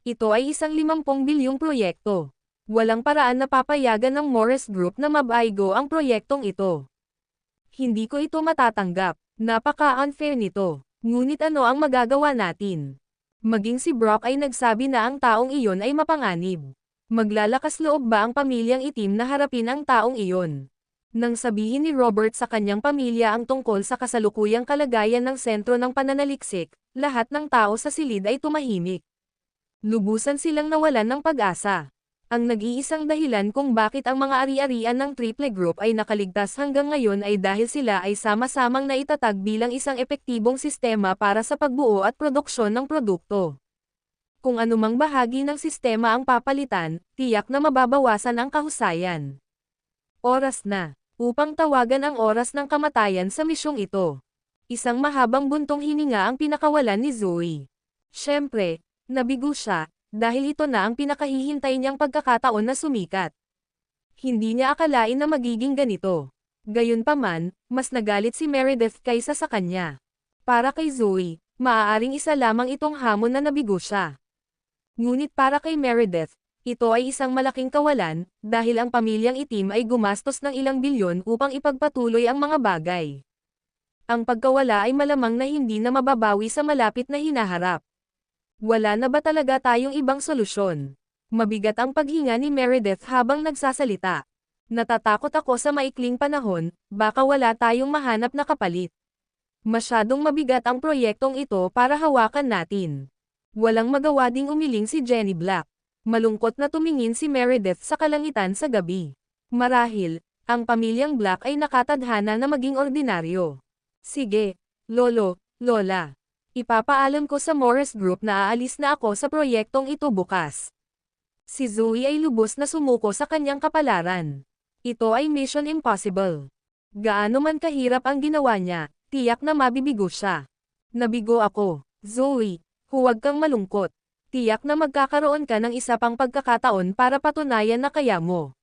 Ito ay isang 50 bilyong proyekto. Walang paraan na papayagan ng Morris Group na mabaigo ang proyektong ito. Hindi ko ito matatanggap. Napaka-unfair nito. Ngunit ano ang magagawa natin? Maging si Brock ay nagsabi na ang taong iyon ay mapanganib. Maglalakas loob ba ang pamilyang itim na harapin ang taong iyon? Nang sabihin ni Robert sa kanyang pamilya ang tungkol sa kasalukuyang kalagayan ng sentro ng pananaliksik, lahat ng tao sa silid ay tumahimik. Lubusan silang nawalan ng pag-asa. Ang nag-iisang dahilan kung bakit ang mga ari-arian ng Triple Group ay nakaligtas hanggang ngayon ay dahil sila ay sama-samang naitatag bilang isang epektibong sistema para sa pagbuo at produksyon ng produkto. Kung anumang bahagi ng sistema ang papalitan, tiyak na mababawasan ang kahusayan. Oras na. Upang tawagan ang oras ng kamatayan sa misyong ito. Isang mahabang buntong hininga ang pinakawalan ni Zoe. Siyempre, nabigo siya, dahil ito na ang pinakahihintay niyang pagkakataon na sumikat. Hindi niya akalain na magiging ganito. Gayunpaman, mas nagalit si Meredith kaysa sa kanya. Para kay Zoe, maaaring isa lamang itong hamon na nabigo siya. Ngunit para kay Meredith, ito ay isang malaking kawalan, dahil ang pamilyang itim ay gumastos ng ilang bilyon upang ipagpatuloy ang mga bagay. Ang pagkawala ay malamang na hindi na mababawi sa malapit na hinaharap. Wala na ba talaga tayong ibang solusyon? Mabigat ang paghinga ni Meredith habang nagsasalita. Natatakot ako sa maikling panahon, baka wala tayong mahanap na kapalit. Masyadong mabigat ang proyektong ito para hawakan natin. Walang magawa ding umiling si Jenny Black. Malungkot na tumingin si Meredith sa kalangitan sa gabi. Marahil, ang pamilyang Black ay nakatadhana na maging ordinaryo. Sige, Lolo, Lola. Ipapaalam ko sa Morris Group na aalis na ako sa proyektong ito bukas. Si Zoe ay lubos na sumuko sa kanyang kapalaran. Ito ay mission impossible. Gaano man kahirap ang ginawa niya, tiyak na mabibigo siya. Nabigo ako. Zoe, huwag kang malungkot. Tiyak na magkakaroon ka ng isa pang pagkakataon para patunayan na kaya mo.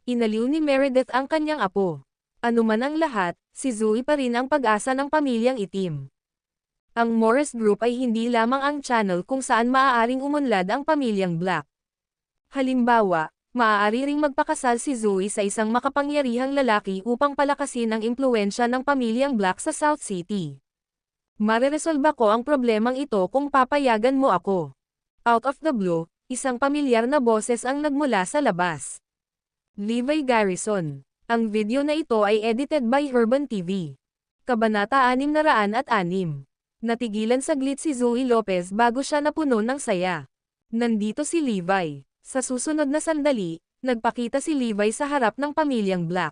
Inaliw ni Meredith ang kanyang apo. Ano man ang lahat, si Zoe pa rin ang pag-asa ng pamilyang itim. Ang Morris Group ay hindi lamang ang channel kung saan maaaring umunlad ang pamilyang Black. Halimbawa, maaari ring magpakasal si Zoe sa isang makapangyarihang lalaki upang palakasin ang impluwensya ng pamilyang Black sa South City. Mareresolba ko ang problemang ito kung papayagan mo ako. Out of the blue, isang pamilyar na boses ang nagmula sa labas. Levi Garrison. Ang video na ito ay edited by Urban TV. Kabanata 606. Natigilan saglit si Zoe Lopez bago siya napuno ng saya. Nandito si Levi. Sa susunod na sandali, nagpakita si Levi sa harap ng pamilyang Black.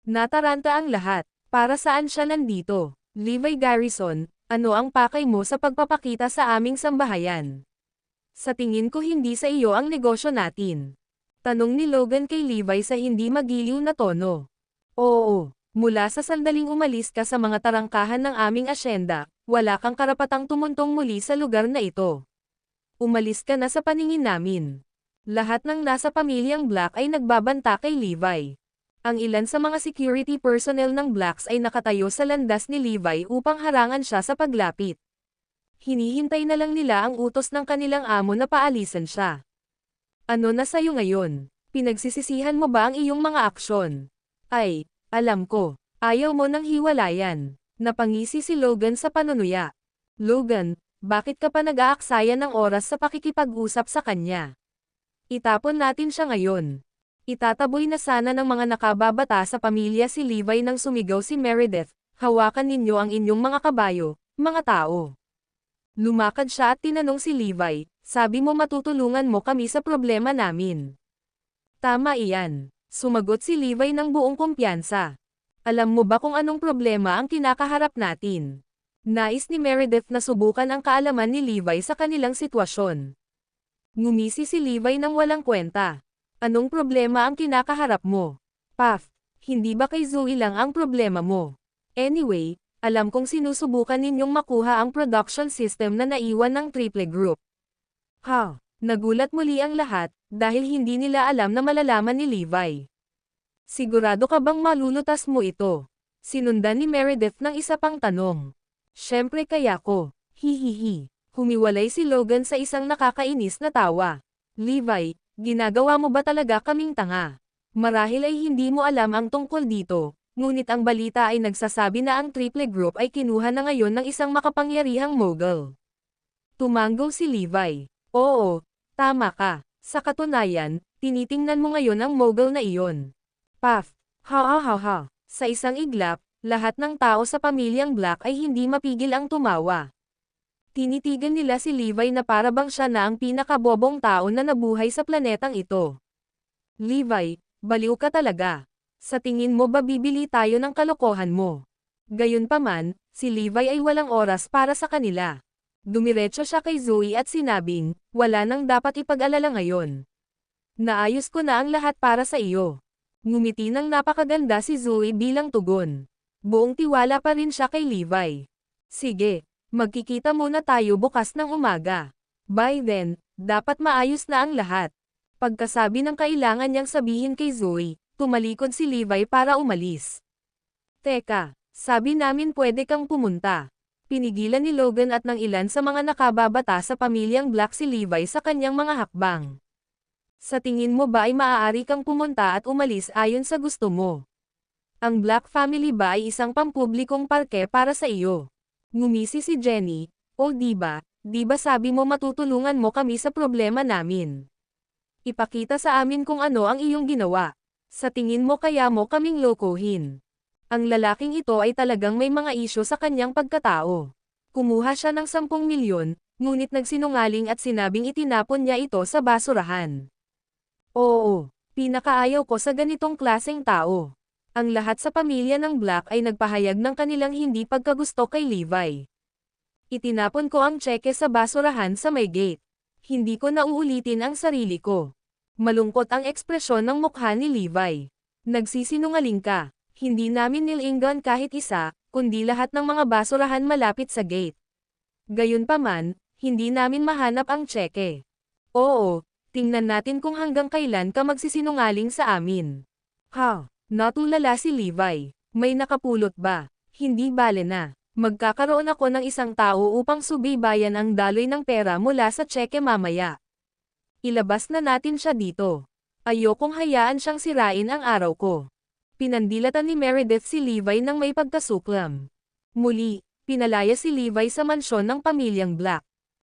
Nataranta ang lahat. Para saan siya nandito? Levi Garrison, ano ang pakay mo sa pagpapakita sa aming sambahayan? Sa tingin ko hindi sa iyo ang negosyo natin. Tanong ni Logan kay Levi sa hindi magiliw na tono. Oo, mula sa sandaling umalis ka sa mga tarangkahan ng aming asyenda, wala kang karapatang tumuntong muli sa lugar na ito. Umalis ka na sa paningin namin. Lahat ng nasa pamilyang Black ay nagbabanta kay Levi. Ang ilan sa mga security personnel ng Blacks ay nakatayo sa landas ni Levi upang harangan siya sa paglapit. Hinihintay na lang nila ang utos ng kanilang amo na paalisan siya. Ano na sa'yo ngayon? Pinagsisisihan mo ba ang iyong mga aksyon? Ay, alam ko. Ayaw mo ng hiwalayan. Napangisi si Logan sa panunuya. Logan, bakit ka pa nag-aaksaya ng oras sa pakikipag-usap sa kanya? Itapon natin siya ngayon. Itataboy na sana ng mga nakababata sa pamilya si Levi nang sumigaw si Meredith, hawakan ninyo ang inyong mga kabayo, mga tao. Lumakad siya at tinanong si Levi, sabi mo matutulungan mo kami sa problema namin. Tama iyan. Sumagot si Levi ng buong kumpiyansa. Alam mo ba kung anong problema ang kinakaharap natin? Nais ni Meredith na subukan ang kaalaman ni Levi sa kanilang sitwasyon. Ngumisi si Levi nang walang kwenta. Anong problema ang kinakaharap mo? Puff, hindi ba kay Zoe lang ang problema mo? Anyway, alam kong sinusubukan ninyong makuha ang production system na naiwan ng Triple Group. Ha? Nagulat muli ang lahat, dahil hindi nila alam na malalaman ni Levi. Sigurado ka bang malulutas mo ito? Sinundan ni Meredith ng isa pang tanong. Siyempre kaya ko. Hihihi. Humiwalay si Logan sa isang nakakainis na tawa. Levi, ginagawa mo ba talaga kaming tanga? Marahil ay hindi mo alam ang tungkol dito, ngunit ang balita ay nagsasabi na ang Triple Group ay kinuha na ngayon ng isang makapangyarihang mogul. Tumanggo si Levi. Oo, tama ka. Sa katunayan, tinitingnan mo ngayon ang mogul na iyon. Puff, ha ha ha ha. Sa isang iglap, lahat ng tao sa pamilyang Black ay hindi mapigil ang tumawa. Tinitigan nila si Levi na para bang siya na ang pinakabobong tao na nabuhay sa planetang ito. Levi, baliw ka talaga. Sa tingin mo ba bibili tayo ng kalokohan mo? Gayunpaman, si Levi ay walang oras para sa kanila. Dumiretso siya kay Zoe at sinabing, wala nang dapat ipag-alala ngayon. Naayos ko na ang lahat para sa iyo. Ngumiti ng napakaganda si Zoe bilang tugon. Buong tiwala pa rin siya kay Levi. Sige. Magkikita muna tayo bukas ng umaga. By then, dapat maayos na ang lahat. Pagkasabi ng kailangan niyang sabihin kay Zoe, tumalikod si Levi para umalis. Teka, sabi namin pwede kang pumunta. Pinigilan ni Logan at ng ilan sa mga nakababata sa pamilyang Black si Levi sa kanyang mga hakbang. Sa tingin mo ba ay maaari kang pumunta at umalis ayon sa gusto mo? Ang Black family ba ay isang pampublikong parke para sa iyo? Ngumisi si Jenny, o di ba sabi mo matutulungan mo kami sa problema namin? Ipakita sa amin kung ano ang iyong ginawa. Sa tingin mo kaya mo kaming lokohin? Ang lalaking ito ay talagang may mga isyo sa kanyang pagkatao. Kumuha siya ng 10 milyon, ngunit nagsinungaling at sinabing itinapon niya ito sa basurahan. Oo, pinakaayaw ko sa ganitong klaseng tao. Ang lahat sa pamilya ng Black ay nagpahayag ng kanilang hindi pagkagusto kay Levi. Itinapon ko ang tseke sa basurahan sa may gate. Hindi ko na uulitin ang sarili ko. Malungkot ang ekspresyon ng mukha ni Levi. Nagsisinungaling ka. Hindi namin nilinggan kahit isa, kundi lahat ng mga basurahan malapit sa gate. Gayunpaman, hindi namin mahanap ang tseke. Oo, tingnan natin kung hanggang kailan ka magsisinungaling sa amin. Ha, natulala si Levi. May nakapulot ba? Hindi bale na. Magkakaroon ako ng isang tao upang subaybayan ang daloy ng pera mula sa tseke mamaya. Ilabas na natin siya dito. Ayokong hayaan siyang sirain ang araw ko. Pinandilatan ni Meredith si Levi nang may pagkasuklam. Muli, pinalaya si Levi sa mansyon ng pamilyang Black.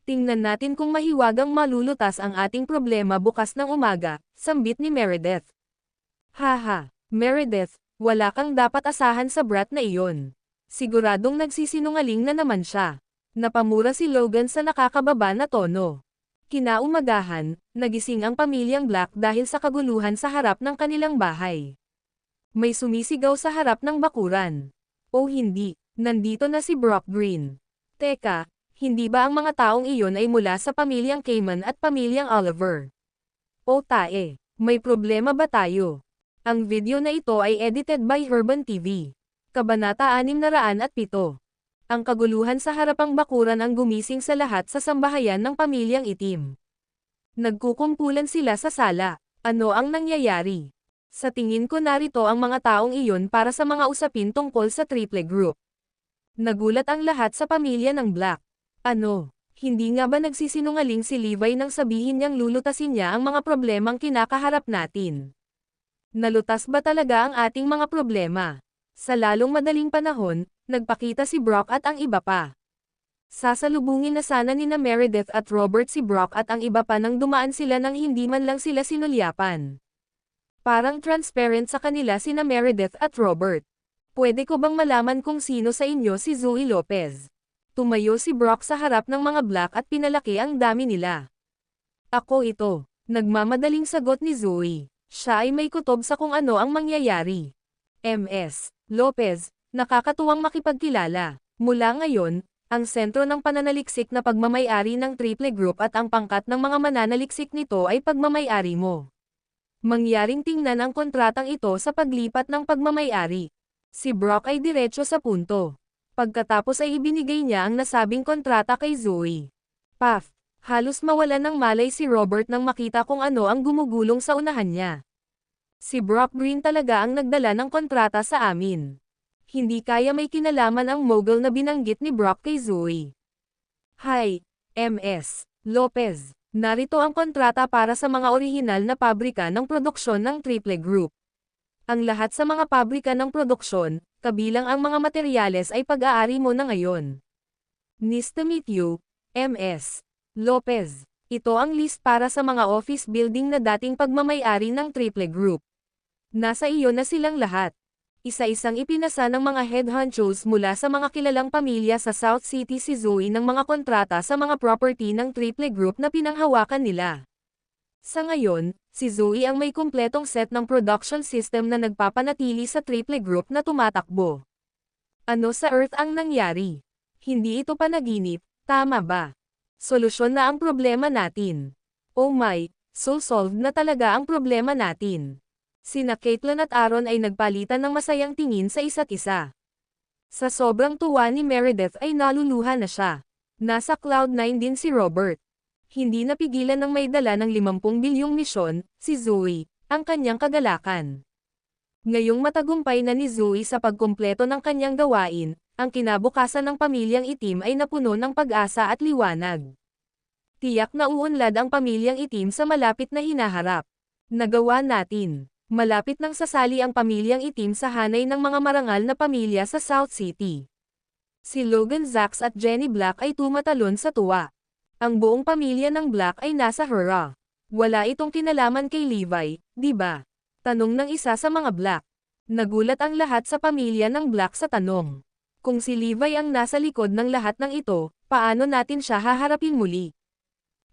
Tingnan natin kung mahiwagang malulutas ang ating problema bukas ng umaga, sambit ni Meredith. Haha, Meredith, wala kang dapat asahan sa brat na iyon. Siguradong nagsisinungaling na naman siya. Napamura si Logan sa nakakababa na tono. Kinaumagahan, nagising ang pamilyang Black dahil sa kaguluhan sa harap ng kanilang bahay. May sumisigaw sa harap ng bakuran. O hindi, nandito na si Brock Green. Teka, hindi ba ang mga taong iyon ay mula sa pamilyang Cayman at pamilyang Oliver? O tae, may problema ba tayo? Ang video na ito ay edited by Herban TV. Kabanata 607. Ang kaguluhan sa harapang bakuran ang gumising sa lahat sa sambahayan ng pamilyang itim. Nagkukumpulan sila sa sala. Ano ang nangyayari? Sa tingin ko narito ang mga taong iyon para sa mga usapin tungkol sa triple group. Nagulat ang lahat sa pamilya ng Black. Ano? Hindi nga ba nagsisinungaling si Levi nang sabihin niyang lulutasin niya ang mga problemang kinakaharap natin? Nalutas ba talaga ang ating mga problema? Sa lalong madaling panahon, nagpakita si Brock at ang iba pa. Sasalubungin na sana nina Meredith at Robert si Brock at ang iba pa nang dumaan sila nang hindi man lang sila sinulyapan. Parang transparent sa kanila sina Meredith at Robert. Pwede ko bang malaman kung sino sa inyo si Zoe Lopez? Tumayo si Brock sa harap ng mga Black at pinalaki ang dami nila. Ako ito. Nagmamadaling sagot ni Zoe. Siya ay may kutob sa kung ano ang mangyayari. Ms. Lopez, nakakatuwang makipagkilala. Mula ngayon, ang sentro ng pananaliksik na pagmamay-ari ng triple group at ang pangkat ng mga mananaliksik nito ay pagmamay-ari mo. Mangyaring tingnan ang kontratang ito sa paglipat ng pagmamay-ari. Si Brock ay diretso sa punto. Pagkatapos ay ibinigay niya ang nasabing kontrata kay Zoe. Paf! Halos mawalan ng malay si Robert nang makita kung ano ang gumugulong sa unahan niya. Si Brock Green talaga ang nagdala ng kontrata sa amin. Hindi kaya may kinalaman ang mogul na binanggit ni Brock kay Zoe. Hi, Ms. Lopez. Narito ang kontrata para sa mga orihinal na pabrika ng produksyon ng Triple Group. Ang lahat sa mga pabrika ng produksyon, kabilang ang mga materyales ay pag-aari mo na ngayon. Nice to meet you, Ms. Lopez. Ito ang list para sa mga office building na dating pagmamay-ari ng Triple Group. Nasa iyo na silang lahat. Isa-isang ipinasa ng mga head honchos mula sa mga kilalang pamilya sa South City si Zoe ng mga kontrata sa mga property ng Triple Group na pinanghawakan nila. Sa ngayon, si Zoe ang may kumpletong set ng production system na nagpapanatili sa Triple Group na tumatakbo. Ano sa Earth ang nangyari? Hindi ito panaginip, tama ba? Solusyon na ang problema natin. Oh my, so solved na talaga ang problema natin. Sina Caitlin at Aaron ay nagpalitan ng masayang tingin sa isa't isa. Sa sobrang tuwa ni Meredith ay naluluha na siya. Nasa Cloud9 din si Robert. Hindi napigilan ng may dala ng 50 bilyong misyon, si Zoe, ang kanyang kagalakan. Ngayong matagumpay na ni Zoe sa pagkumpleto ng kanyang gawain, ang kinabukasan ng pamilyang itim ay napuno ng pag-asa at liwanag. Tiyak na uunlad ang pamilyang itim sa malapit na hinaharap. Nagawa natin. Malapit nang sasali ang pamilyang itim sa hanay ng mga marangal na pamilya sa South City. Si Logan Zacks at Jenny Black ay tumatalon sa tuwa. Ang buong pamilya ng Black ay nasa hurrah. Wala itong kinalaman kay Levi, di ba? Tanong ng isa sa mga Black. Nagulat ang lahat sa pamilya ng Black sa tanong. Kung si Levi ang nasa likod ng lahat ng ito, paano natin siya haharapin muli?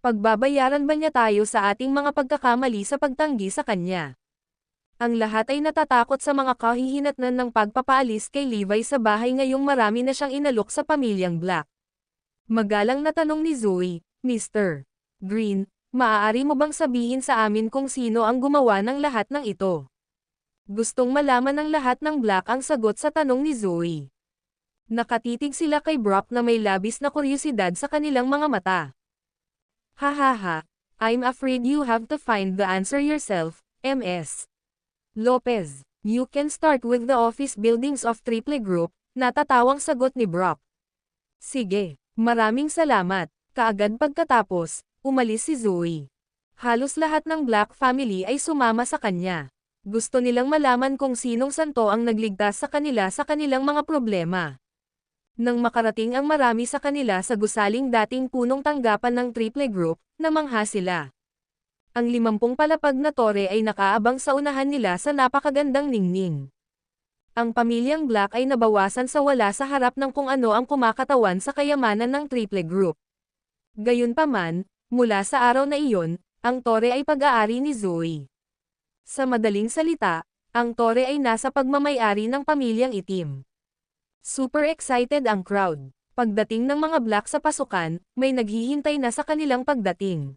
Pagbabayaran ba niya tayo sa ating mga pagkakamali sa pagtanggi sa kanya? Ang lahat ay natatakot sa mga kahihinatnan ng pagpapaalis kay Levi sa bahay ngayong marami na siyang inalok sa pamilyang Black. Magalang na tanong ni Zoe, Mr. Green, maaari mo bang sabihin sa amin kung sino ang gumawa ng lahat ng ito? Gustong malaman ng lahat ng Black ang sagot sa tanong ni Zoe. Nakatitig sila kay Brock na may labis na kuryosidad sa kanilang mga mata. Hahaha, I'm afraid you have to find the answer yourself, Ms. Lopez. You can start with the office buildings of Triple Group, natatawang sagot ni Brock. Sige, maraming salamat. Kaagad pagkatapos, umalis si Zoe. Halos lahat ng Black family ay sumama sa kanya. Gusto nilang malaman kung sinong santo ang nagligtas sa kanila sa kanilang mga problema. Nang makarating ang marami sa kanila sa gusaling dating punong tanggapan ng Triple Group, namangha sila. Ang 50 palapag na tore ay nakaabang sa unahan nila sa napakagandang ningning. Ang pamilyang Black ay nabawasan sa wala sa harap ng kung ano ang kumakatawan sa kayamanan ng Triple Group. Gayunpaman, mula sa araw na iyon, ang tore ay pag-aari ni Zoe. Sa madaling salita, ang tore ay nasa pagmamay-ari ng pamilyang itim. Super excited ang crowd. Pagdating ng mga Black sa pasukan, may naghihintay na sa kanilang pagdating.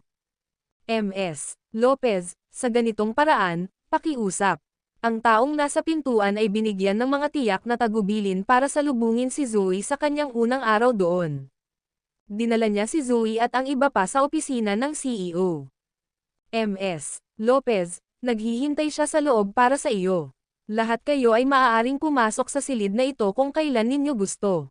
Ms. Lopez, sa ganitong paraan, pakiusap. Ang taong nasa pintuan ay binigyan ng mga tiyak na tagubilin para salubungin si Zoe sa kanyang unang araw doon. Dinala niya si Zoe at ang iba pa sa opisina ng CEO. Ms. Lopez, naghihintay siya sa loob para sa iyo. Lahat kayo ay maaaring pumasok sa silid na ito kung kailan ninyo gusto.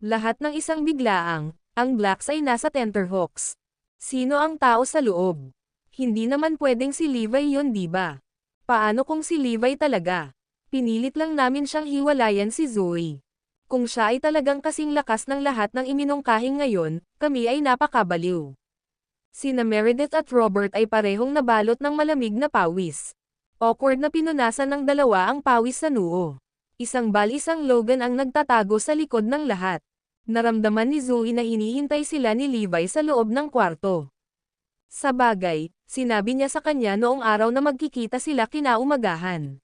Lahat ng isang biglaang, ang Blacks ay nasa tenterhooks. Sino ang tao sa loob? Hindi naman pwedeng si Levi yun, diba? Paano kung si Levi talaga? Pinilit lang namin siyang hiwalayan si Zoe. Kung siya ay talagang kasing lakas ng lahat ng iminungkahing ngayon, kami ay napakabaliw. Sina Meredith at Robert ay parehong nabalot ng malamig na pawis. Awkward na pinunasan ng dalawa ang pawis sa noo. Isang bal-isang Logan ang nagtatago sa likod ng lahat. Naramdaman ni Zoe na hinihintay sila ni Levi sa loob ng kwarto. Sa bagay, sinabi niya sa kanya noong araw na magkikita sila kinaumagahan.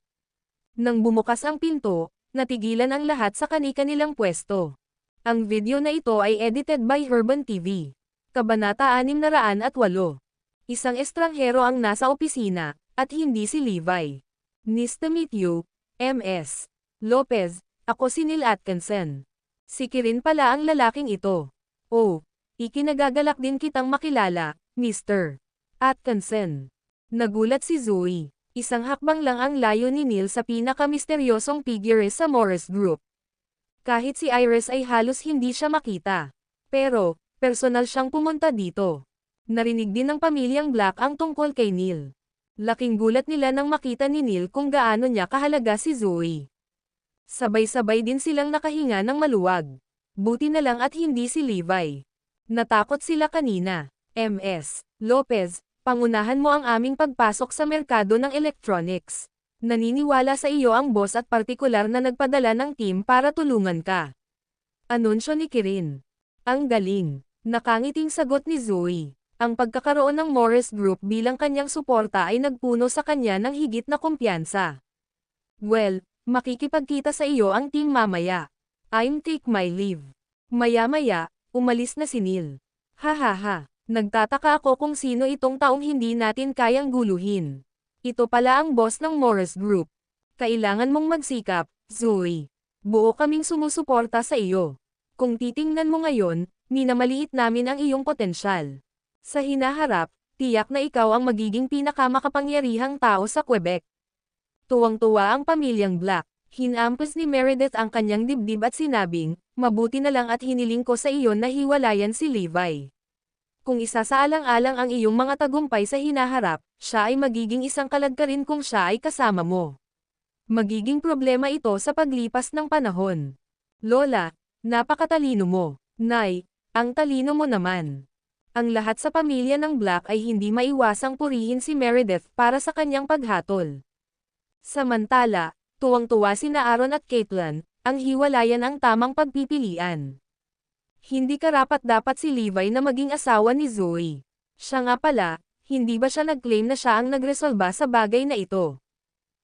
Nang bumukas ang pinto, natigilan ang lahat sa kani-kanilang pwesto. Ang video na ito ay edited by Herban TV. Kabanata 608. Isang estranghero ang nasa opisina, at hindi si Levi. Nice to meet you, Ms. Lopez, ako si Neil Atkinson. Si Kirin pala ang lalaking ito. Oh, ikinagagalak din kitang makilala, Mr. Atkinson. Nagulat si Zoe. Isang hakbang lang ang layo ni Neil sa pinaka-misteryosong figure sa Morris Group. Kahit si Iris ay halos hindi siya makita. Pero, personal siyang pumunta dito. Narinig din ng pamilyang Black ang tungkol kay Neil. Laking gulat nila nang makita ni Neil kung gaano niya kahalaga si Zoe. Sabay-sabay din silang nakahinga ng maluwag. Buti na lang at hindi si Levi. Natakot sila kanina. Ms. Lopez, pangunahan mo ang aming pagpasok sa merkado ng electronics. Naniniwala sa iyo ang boss at partikular na nagpadala ng team para tulungan ka. Anunsyo ni Kirin. Ang galing. Nakangiting sagot ni Zoe. Ang pagkakaroon ng Morris Group bilang kanyang suporta ay nagpuno sa kanya ng higit na kumpiyansa. Well, makikipagkita sa iyo ang team mamaya. I'm take my leave. Maya-maya, umalis na si Neil. Hahaha, nagtataka ako kung sino itong taong hindi natin kayang guluhin. Ito pala ang boss ng Morris Group. Kailangan mong magsikap, Zoe. Buo kaming sumusuporta sa iyo. Kung titingnan mo ngayon, minamaliit namin ang iyong potensyal. Sa hinaharap, tiyak na ikaw ang magiging pinakamakapangyarihang tao sa Quebec. Tuwang-tuwa ang pamilyang Black. Hinampos ni Meredith ang kanyang dibdib at sinabing, mabuti na lang at hiniling ko sa iyo na hiwalayan si Levi. Kung isasaalang-alang ang iyong mga tagumpay sa hinaharap, siya ay magiging isang kaladkarin kung siya ay kasama mo. Magiging problema ito sa paglipas ng panahon. Lola, napakatalino mo. Nay, ang talino mo naman. Ang lahat sa pamilya ng Black ay hindi maiwasang purihin si Meredith para sa kanyang paghatol. Samantala, tuwang-tuwa sina Aaron at Caitlin, ang hiwalayan ang tamang pagpipilian. Hindi karapat-dapat si Levi na maging asawa ni Zoe. Siya nga pala, hindi ba siya nag-claim na siya ang nagresolba sa bagay na ito?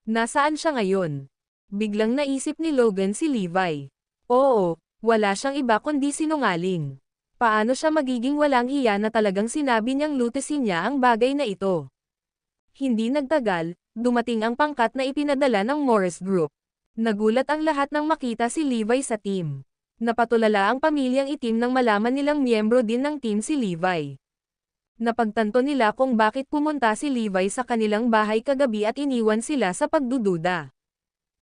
Nasaan siya ngayon? Biglang naisip ni Logan si Levi. Oo, wala siyang iba kundi sinungaling. Paano siya magiging walang hiya na talagang sinabi niyang lutesin niya ang bagay na ito? Hindi nagtagal, dumating ang pangkat na ipinadala ng Morris Group. Nagulat ang lahat nang makita si Levi sa team. Napatulala ang pamilyang itim nang malaman nilang miyembro din ng team si Levi. Napagtanto nila kung bakit pumunta si Levi sa kanilang bahay kagabi at iniwan sila sa pagdududa.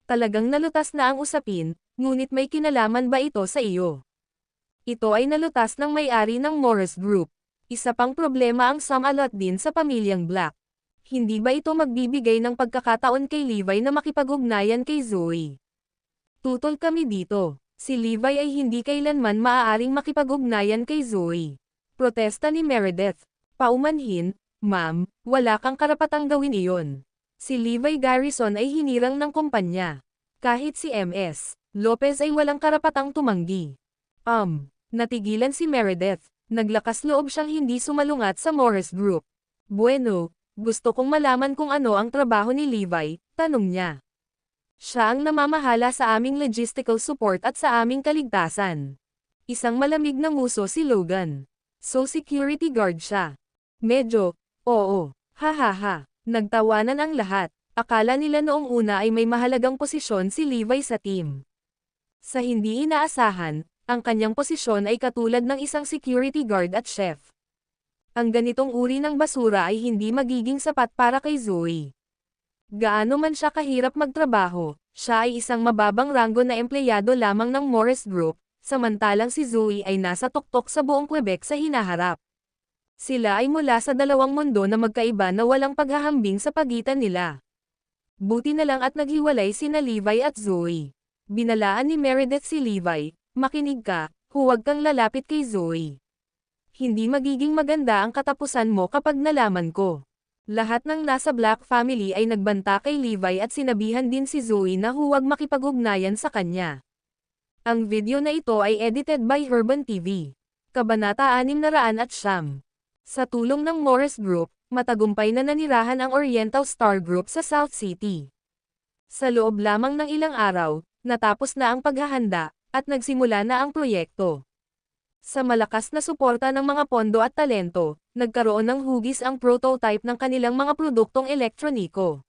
Talagang nalutas na ang usapin, ngunit may kinalaman ba ito sa iyo? Ito ay nalutas ng may-ari ng Morris Group. Isa pang problema ang Sam-alot din sa pamilyang Black. Hindi ba ito magbibigay ng pagkakataon kay Levi na makipag-ugnayan kay Zoe? Tutol kami dito. Si Levi ay hindi kailanman maaaring makipag-ugnayan kay Zoe. Protesta ni Meredith. Paumanhin, ma'am, wala kang karapatang gawin iyon. Si Levi Garrison ay hinirang ng kumpanya. Kahit si MS Lopez ay walang karapatang tumanggi. Natigilan si Meredith. Naglakas loob siyang hindi sumalungat sa Morris Group. Bueno, gusto kong malaman kung ano ang trabaho ni Levi, tanong niya. Siya ang namamahala sa aming logistical support at sa aming kaligtasan. Isang malamig na nguso si Logan. So security guard siya. Medyo, oo, hahaha. Nagtawanan ang lahat. Akala nila noong una ay may mahalagang posisyon si Levi sa team. Sa hindi inaasahan, ang kanyang posisyon ay katulad ng isang security guard at chef. Ang ganitong uri ng basura ay hindi magiging sapat para kay Zoe. Gaano man siya kahirap magtrabaho, siya ay isang mababang ranggo na empleyado lamang ng Morris Group, samantalang si Zoe ay nasa tuktok sa buong Quebec sa hinaharap. Sila ay mula sa dalawang mundo na magkaiba na walang paghahambing sa pagitan nila. Buti na lang at naghiwalay sina Levi at Zoe. Binalaan ni Meredith si Levi, makinig ka, huwag kang lalapit kay Zoe. Hindi magiging maganda ang katapusan mo kapag nalaman ko. Lahat ng nasa Black family ay nagbanta kay Levi at sinabihan din si Zoe na huwag makipag-ugnayan sa kanya. Ang video na ito ay edited by Urban TV. Kabanata 609. Sa tulong ng Morris Group, matagumpay na nanirahan ang Oriental Star Group sa South City. Sa loob lamang ng ilang araw, natapos na ang paghahanda, at nagsimula na ang proyekto. Sa malakas na suporta ng mga pondo at talento, nagkaroon ng hugis ang prototype ng kanilang mga produktong elektroniko.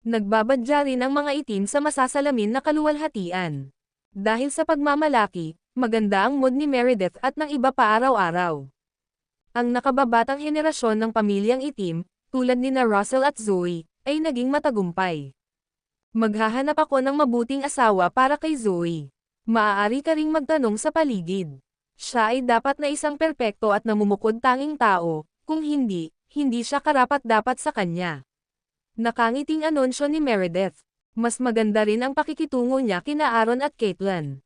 Nagbabadya rin ang mga itim sa masasalamin na kaluwalhatian. Dahil sa pagmamalaki, maganda ang mood ni Meredith at ng iba pa araw-araw. Ang nakababatang henerasyon ng pamilyang itim, tulad nina Russell at Zoe, ay naging matagumpay. Maghahanap ako ng mabuting asawa para kay Zoe. Maaari ka ring magtanong sa paligid. Siya ay dapat na isang perpekto at namumukod tanging tao, kung hindi, hindi siya karapat-dapat sa kanya. Nakangiting anunsyo ni Meredith. Mas maganda rin ang pakikitungo niya kina Aaron at Caitlin.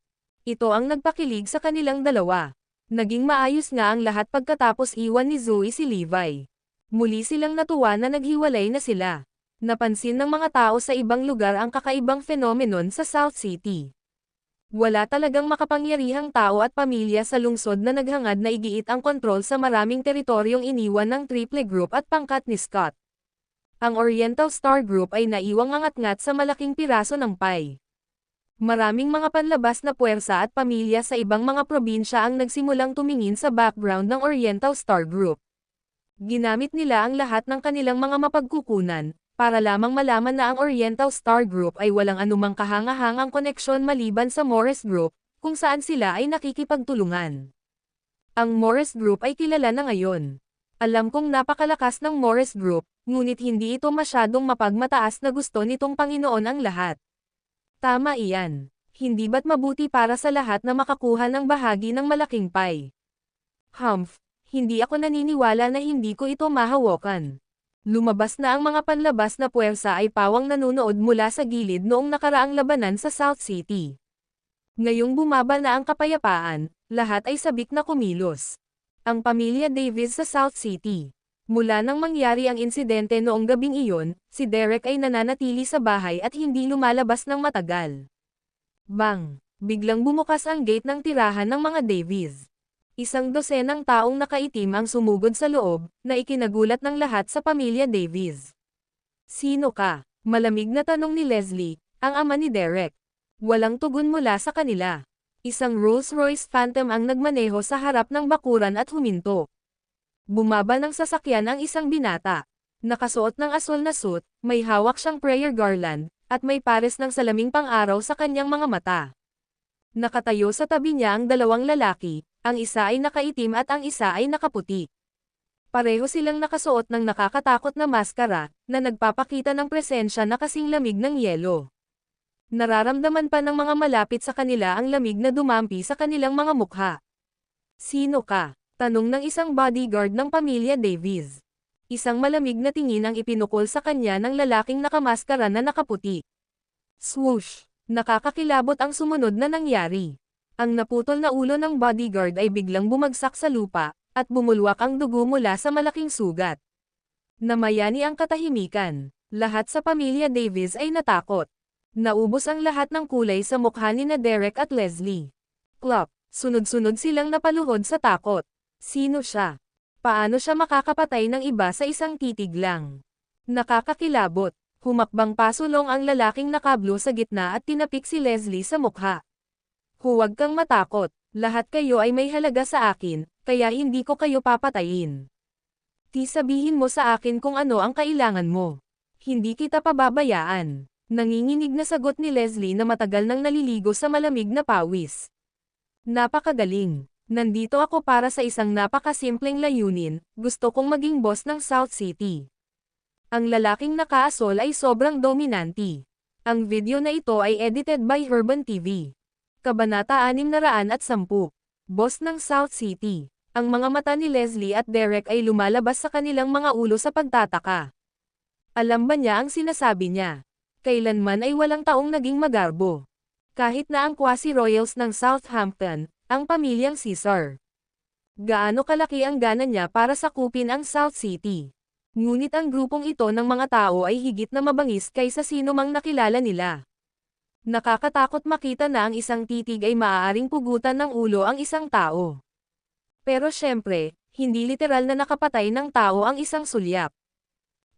Ito ang nagpakilig sa kanilang dalawa. Naging maayos nga ang lahat pagkatapos iwan ni Zoe si Levi. Muli silang natuwa na naghiwalay na sila. Napansin ng mga tao sa ibang lugar ang kakaibang phenomenon sa South City. Wala talagang makapangyarihang tao at pamilya sa lungsod na naghangad na igiit ang kontrol sa maraming teritoryong iniwan ng Triple Group at pangkat ni Scott. Ang Oriental Star Group ay naiwang angat-ngat sa malaking piraso ng pie. Maraming mga panlabas na puwersa at pamilya sa ibang mga probinsya ang nagsimulang tumingin sa background ng Oriental Star Group. Ginamit nila ang lahat ng kanilang mga mapagkukunan, para lamang malaman na ang Oriental Star Group ay walang anumang kahanga-hangang koneksyon maliban sa Morris Group, kung saan sila ay nakikipagtulungan. Ang Morris Group ay kilala na ngayon. Alam kong napakalakas ng Morris Group, ngunit hindi ito masyadong mapagmataas na gusto nitong Panginoon ang lahat. Tama iyan. Hindi ba't mabuti para sa lahat na makakuha ng bahagi ng malaking pie? Hindi ako naniniwala na hindi ko ito mahawakan. Lumabas na ang mga panlabas na puwersa ay pawang nanunood mula sa gilid noong nakaraang labanan sa South City. Ngayong bumaba na ang kapayapaan, lahat ay sabik na kumilos. Ang pamilya Davis sa South City. Mula nang mangyari ang insidente noong gabing iyon, si Derek ay nananatili sa bahay at hindi lumalabas ng matagal. Bang! Biglang bumukas ang gate ng tirahan ng mga Davis. Isang dosenang taong nakaitim ang sumugod sa loob, na ikinagulat ng lahat sa pamilya Davis. Sino ka? Malamig na tanong ni Leslie, ang ama ni Derek. Walang tugon mula sa kanila. Isang Rolls-Royce Phantom ang nagmaneho sa harap ng bakuran at huminto. Bumaba ng sasakyan ang isang binata. Nakasuot ng asul na suit, may hawak siyang prayer garland, at may pares ng salaming pang-araw sa kanyang mga mata. Nakatayo sa tabi niya ang dalawang lalaki, ang isa ay nakaitim at ang isa ay nakaputi. Pareho silang nakasuot ng nakakatakot na maskara, na nagpapakita ng presensya na kasing lamig ng yelo. Nararamdaman pa ng mga malapit sa kanila ang lamig na dumampi sa kanilang mga mukha. "Sino ka?" tanong ng isang bodyguard ng pamilya Davies. Isang malamig na tingin ang ipinukol sa kanya ng lalaking nakamaskara na nakaputi. Swoosh! Nakakakilabot ang sumunod na nangyari. Ang naputol na ulo ng bodyguard ay biglang bumagsak sa lupa, at bumulwak ang dugo mula sa malaking sugat. Namayani ang katahimikan. Lahat sa pamilya Davies ay natakot. Naubos ang lahat ng kulay sa mukha ni na Derek at Leslie. Plop! Sunod-sunod silang napaluhod sa takot. Sino siya? Paano siya makakapatay ng iba sa isang titig lang? Nakakakilabot. Humakbang pasulong ang lalaking nakablo sa gitna at tinapik si Leslie sa mukha. "Huwag kang matakot. Lahat kayo ay may halaga sa akin, kaya hindi ko kayo papatayin. Sabihin mo sa akin kung ano ang kailangan mo. Hindi kita pababayaan." Nanginginig na sagot ni Leslie na matagal nang naliligo sa malamig na pawis. "Napakagaling. Nandito ako para sa isang napakasimpleng layunin, gusto kong maging boss ng South City." Ang lalaking nakaasol ay sobrang dominante. Ang video na ito ay edited by Herban TV. Kabanata 610. Boss ng South City. Ang mga mata ni Leslie at Derek ay lumalabas sa kanilang mga ulo sa pagtataka. Alam ba niya ang sinasabi niya? Kailanman ay walang taong naging magarbo. Kahit na ang quasi-royals ng Southampton, ang pamilyang Caesar. Gaano kalaki ang gana niya para sakupin ang South City. Ngunit ang grupong ito ng mga tao ay higit na mabangis kaysa sino mang nakilala nila. Nakakatakot makita na ang isang titig ay maaaring pugutan ng ulo ang isang tao. Pero syempre, hindi literal na nakapatay ng tao ang isang sulyap.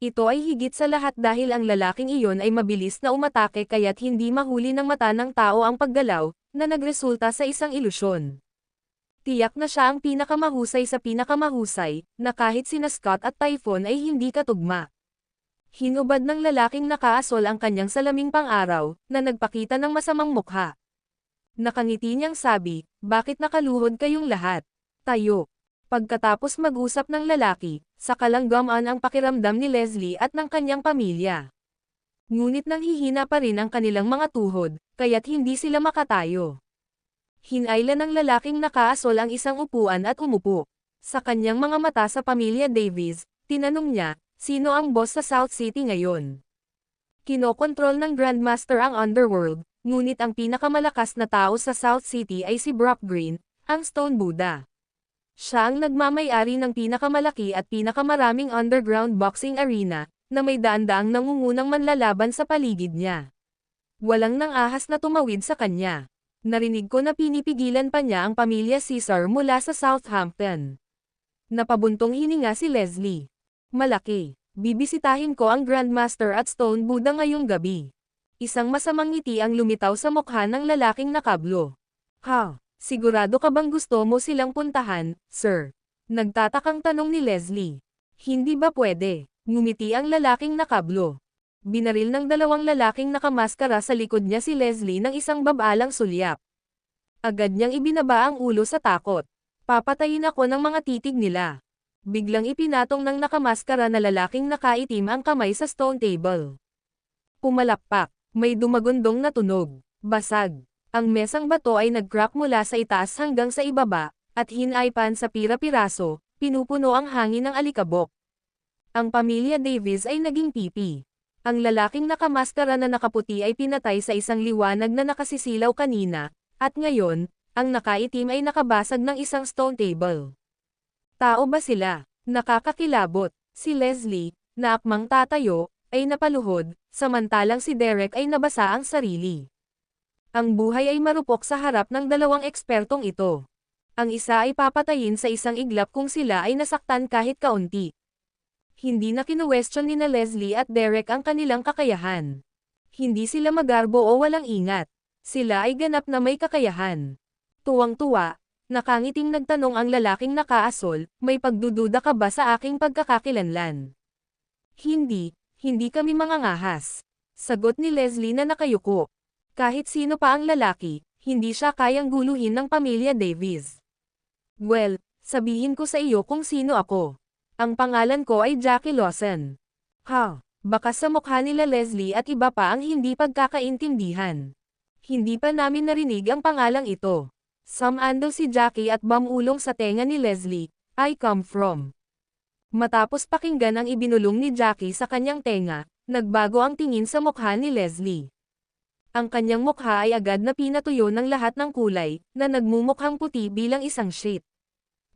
Ito ay higit sa lahat dahil ang lalaking iyon ay mabilis na umatake kaya't hindi mahuli ng mata ng tao ang paggalaw, na nagresulta sa isang ilusyon. Tiyak na siya ang pinakamahusay sa pinakamahusay, na kahit sina Scott at Typhon ay hindi katugma. Hinubad ng lalaking nakaasol ang kanyang salaming pang-araw, na nagpakita ng masamang mukha. Nakangiti niyang sabi, "Bakit nakaluhod kayong lahat? Tayo." Pagkatapos mag-usap ng lalaki, sakalang gumaan ang pakiramdam ni Leslie at ng kanyang pamilya. Ngunit nanghihina pa rin ang kanilang mga tuhod, kaya't hindi sila makatayo. Hinailan ng lalaking nakaasol ang isang upuan at umupo. Sa kanyang mga mata sa pamilya Davies, tinanong niya, sino ang boss sa South City ngayon? Kinokontrol ng Grandmaster ang Underworld, ngunit ang pinakamalakas na tao sa South City ay si Brock Green, ang Stone Buddha. Siya ang nagmamay-ari ng pinakamalaki at pinakamaraming underground boxing arena, na may daan-daang nangungunang manlalaban sa paligid niya. Walang nang-ahas na tumawid sa kanya. Narinig ko na pinipigilan pa niya ang pamilya Caesar mula sa Southampton. Napabuntong hininga si Leslie. "Malaki. Bibisitahin ko ang Grandmaster at Stone Buddha ngayong gabi." Isang masamang ngiti ang lumitaw sa mukha ng lalaking nakablo. "Ha? Sigurado ka bang gusto mo silang puntahan, sir?" Nagtatakang tanong ni Leslie. "Hindi ba pwede?" Ngumiti ang lalaking nakablo. Binaril ng dalawang lalaking nakamaskara sa likod niya si Leslie ng isang babalang sulyap. Agad niyang ibinaba ang ulo sa takot. "Papatayin ako ng mga titig nila." Biglang ipinatong ng nakamaskara na lalaking nakaitim ang kamay sa stone table. Pumalakpak. May dumagundong na tunog. Basag. Ang mesang bato ay nag-crack mula sa itaas hanggang sa ibaba, at hinaypan sa pira-piraso, pinupuno ang hangin ng alikabok. Ang pamilya Davies ay naging pipi. Ang lalaking nakamaskara na nakaputi ay pinatay sa isang liwanag na nakasisilaw kanina, at ngayon, ang nakaitim ay nakabasag ng isang stone table. Tao ba sila? Nakakakilabot. Si Leslie, na akmang tatayo, ay napaluhod, samantalang si Derek ay nabasa ang sarili. Ang buhay ay marupok sa harap ng dalawang ekspertong ito. Ang isa ay papatayin sa isang iglap kung sila ay nasaktan kahit kaunti. Hindi na kinuwestiyon ni na Leslie at Derek ang kanilang kakayahan. Hindi sila magarbo o walang ingat. Sila ay ganap na may kakayahan. Tuwang-tuwa, nakangiting nagtanong ang lalaking nakaasol, may pagdududa ka ba sa aking pagkakakilanlan? Hindi kami mangangahas. Sagot ni Leslie na nakayuko. Kahit sino pa ang lalaki, hindi siya kayang guluhin ng pamilya Davies. Well, sabihin ko sa iyo kung sino ako. Ang pangalan ko ay Jackie Lawson. Ha? Baka sa mukha nila Leslie at iba pa ang hindi pagkakaintindihan. Hindi pa namin narinig ang pangalang ito. Sumando si Jackie at bumulong sa tenga ni Leslie, I come from. Matapos pakinggan ang ibinulong ni Jackie sa kanyang tenga, nagbago ang tingin sa mukha ni Leslie. Ang kanyang mukha ay agad na pinatuyo ng lahat ng kulay, na nagmumukhang puti bilang isang sheet.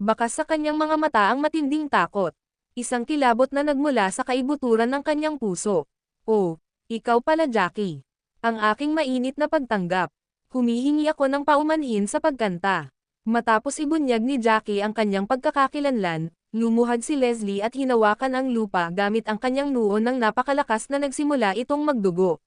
Baka sa kanyang mga mata ang matinding takot. Isang kilabot na nagmula sa kaibuturan ng kanyang puso. Oh, ikaw pala Jackie. Ang aking mainit na pagtanggap. Humihingi ako ng paumanhin sa pagkanta. Matapos ibunyag ni Jackie ang kanyang pagkakakilanlan, lumuhad si Leslie at hinawakan ang lupa gamit ang kanyang noo nang napakalakas na nagsimula itong magdugo.